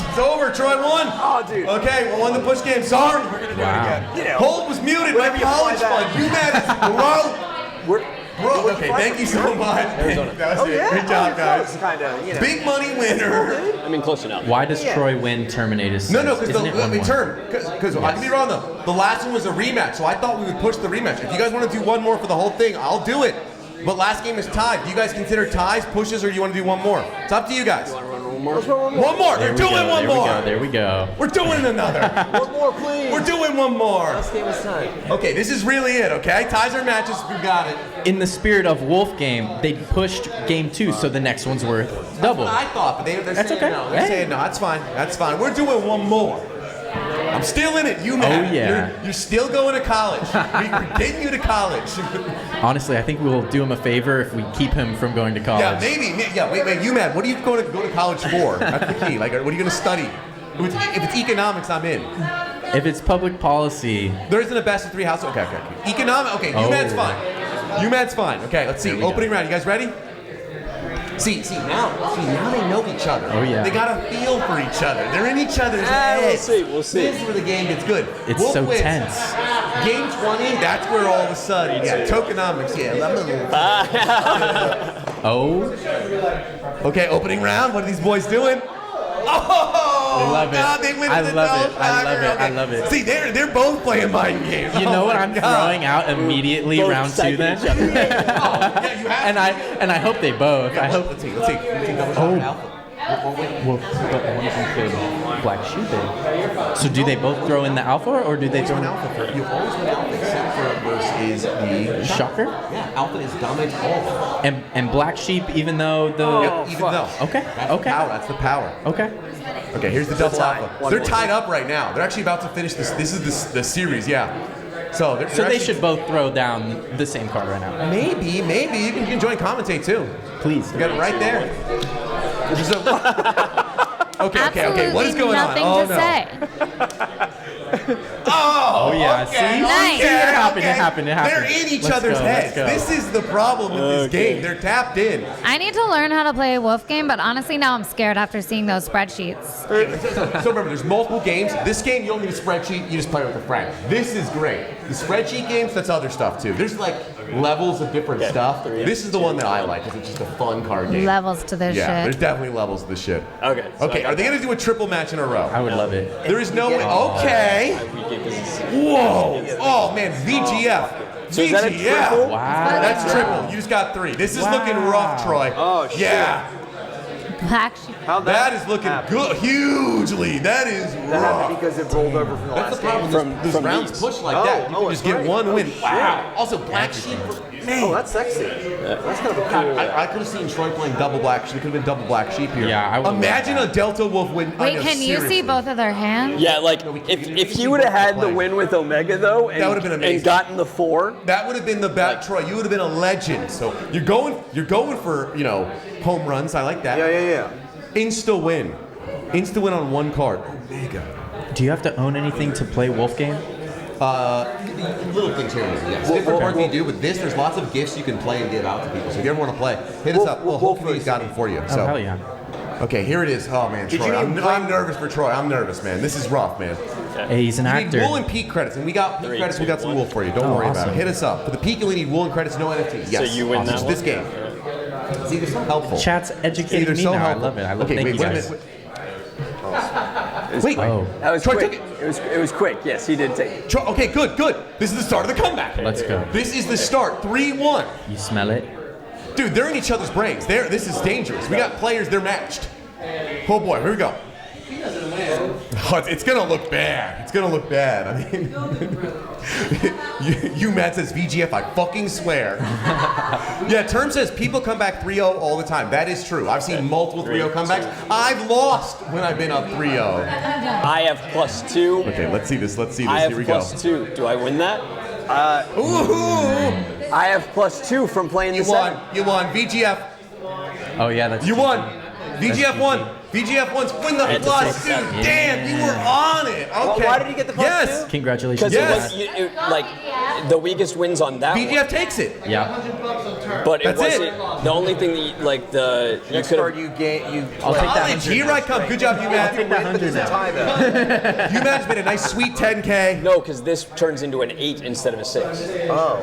it's over. Troy won. Oh, dude. Okay, we won the push game. Sorry, we're gonna do it again. You know, Hold was muted. My college fund. You mad? Bro, okay, thank you so much. Arizona. That was it. Good job, guys. Kinda, you know. Big money winner. I mean, close enough. Why does Troy win Terminatus? No, because because I can be wrong though. The last one was a rematch, so I thought we would push the rematch. If you guys want to do one more for the whole thing, I'll do it. But last game is tied. Do you guys consider ties pushes, or do you want to do one more? It's up to you guys. One more. They're doing one more. There we go. We're doing another. One more, please. We're doing one more. Last game is time. Okay, this is really it. Okay, ties or matches. We got it. In the spirit of Wolf game, they pushed game 2, so the next one's worth double. That's what I thought, but they're That's saying okay. no. They're saying no. That's fine. That's fine. We're doing one more. I'm still in it. You man. Oh, yeah. You're still going to college. We're getting you to college. Honestly, I think we'll do him a favor if we keep him from going to college. Yeah, maybe. Yeah, wait, you man. What are you going to go to college for? That's the key. Like, what are you going to study? If it's economics, I'm in. If it's public policy, There isn't a best of 3 house. Okay. Economic. Okay, UMAD's fine. UMAD's fine. Okay, let's see. Opening round. You guys ready? See, now they know each other. Oh, yeah. They got a feel for each other. They're in each other's heads. We'll see. This is where the game gets good. it's Wolf so wins. tense. Game 20, that's where all of a sudden, tokenomics, Oh. Okay, opening round. What are these boys doing? Oh, I love it. God, they win I the love it. double I love dagger. it. I Okay. love it. See, they're both playing mind games. You know Oh what my I'm God. throwing out immediately Both round 2 then? psyching each other. Yeah, you have and I hope they both. I hope. Let's see. Double shot and alpha. Well, but one of them could black sheep. So do they both throw in the alpha, or do they throw in Alpha for you always win alpha except for versus the shocker? Yeah, alpha is dominant all. And black sheep, even though the Even though. okay, That's okay, the power. That's the power. okay. Okay, here's the double tied. alpha. They're tied up right now. They're actually about to finish this. This is the series, yeah. So they're So they actually- should both throw down the same card right now. Maybe you can join commentate too. Please. You got it right there. Okay. What is going Absolutely on? nothing to say. Oh yeah. Okay. See? Nice. It happened. They're in each Let's other's go, heads. let's go. This is the problem with this game. They're tapped in. I need to learn how to play a wolf game, but honestly, now I'm scared after seeing those spreadsheets. So remember, there's multiple games. This game, you don't need a spreadsheet. You just play with a friend. This is great. The spreadsheet games, that's other stuff too. There's like levels of different stuff. This is the one that I like because it's just a fun card game. Levels to this Yeah, there's shit. definitely levels to this shit. Okay. so Okay, are they gonna do a triple match in a row? I would love it. There is no way. Okay. Whoa. Oh man, VGF. So is that a VGF. triple? Wow. That's triple. You just got 3. This is looking rough, Troy. Oh, shit. Yeah. Black sheep. How'd That is looking good. Hugely. That is That rough. happened because it rolled over from the That's the last problem. game. Those rounds these. push like that. You can just get one win. shit. Wow. Also, black sheep. Man. Oh, that's sexy. That's kind of a cool. I could have seen Troy playing double black sheep. It could have been double black sheep here. Yeah, I would Imagine love a Delta Wolf win. I Wait, know, can you see seriously. both of their hands? Yeah, like if he would have had the win with Omega though, and, That would've been amazing. and gotten the 4. That would have been the bat, Troy. You would have been a legend. So you're going for home runs. I like that. Yeah. Insta win on one card. Omega. Do you have to own anything to play Wolf game? Little things here and there. Yes. Different cards you do, but there's lots of gifts you can play and give out to people. So if you ever want to play, hit us up. Well, hopefully he's got them for you. Oh, So. hell yeah. Okay, here it is. Oh man, Did Troy. you I'm even nervous for Troy. I'm nervous, man. This is rough, man. Hey, he's an You need actor. wool and peak credits, and we got peak credits. We got some wool for you. Don't Oh, worry about awesome. it. Hit us up for the peak. You only need wool and credits, no NFTs. Yes. So you win that It's one? this game. See, they're so helpful. Chat's educating They're me so now. helpful. I love it. I love Okay, thank wait, you wait a guys. minute. Wait. Oh, That was Troy quick. took it. It was quick. Yes, he did take it. Okay, good. This is the start of the comeback. let's go. This is the start. 3-1. You smell it? Dude, they're in each other's brains. This is dangerous. We got players. They're matched. Oh boy, here we go. Oh, it's gonna look bad. It's gonna look bad. I mean, you Matt says VGF. I fucking swear. Yeah, Term says people come back 3-0 all the time. That is true. I've seen multiple 3-0 comebacks. I've lost when I've been up 3-0. I have +2. Okay, let's see this. Let's see this. I have Here we go. +2. Do I win that? Ooh! I have +2 from playing You the won. 7. You won. VGF. Oh yeah, that's You true. won. VGF won. VGF won. Win the It's a +2. 6-7. Damn, you were on it. Okay. Well, why did he get the +2? Yes. Congratulations. Because Yes. it was like the weakest wins on that VGF one. takes it. Yeah. But it That's it. wasn't the only thing that you Next could card have. you gain. I'll take that. Oh, G-Right come. Good job, you Matt. It's a tie though. You Matt's made a nice sweet 10K. No, because this turns into an 8 instead of a 6. Oh.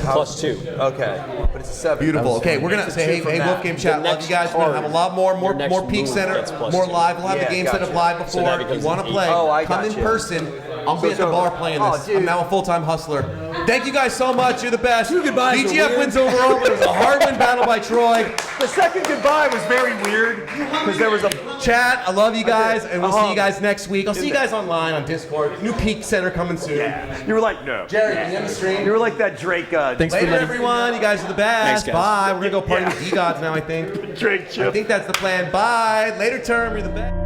+2. Okay. But it's a 7. Beautiful. Okay, we're gonna It's a say, 2 hey, from hey, that. Wolf Game Chat. The Love next you guys. We're gonna have a lot more your next Peak move Center, gets +2. more live. We'll have Yeah, the games that gotcha. have live So before. that If you becomes want an to play, 8. Oh, I come in gotcha. person. I'll be So at the it's bar over. playing Oh, this. dude. I'm now a full-time hustler. Thank you guys so much. You're the best. goodbyes are VGF weird. wins overall, but it was a hard win battle by Troy. The second goodbye was very weird because there was a. Chat, I love you guys, and we'll see you guys next week. I'll see you guys online on Discord. New Peak Center coming soon. You were like, no. Jerry, can you end the stream? You were like that Drake. Thanks for Later, letting everyone. You guys are the best. Thanks, guys. Bye. We're gonna go party with DeGods now, I think. Drake I chip. think that's the plan. Bye. Later, Term. You're the best.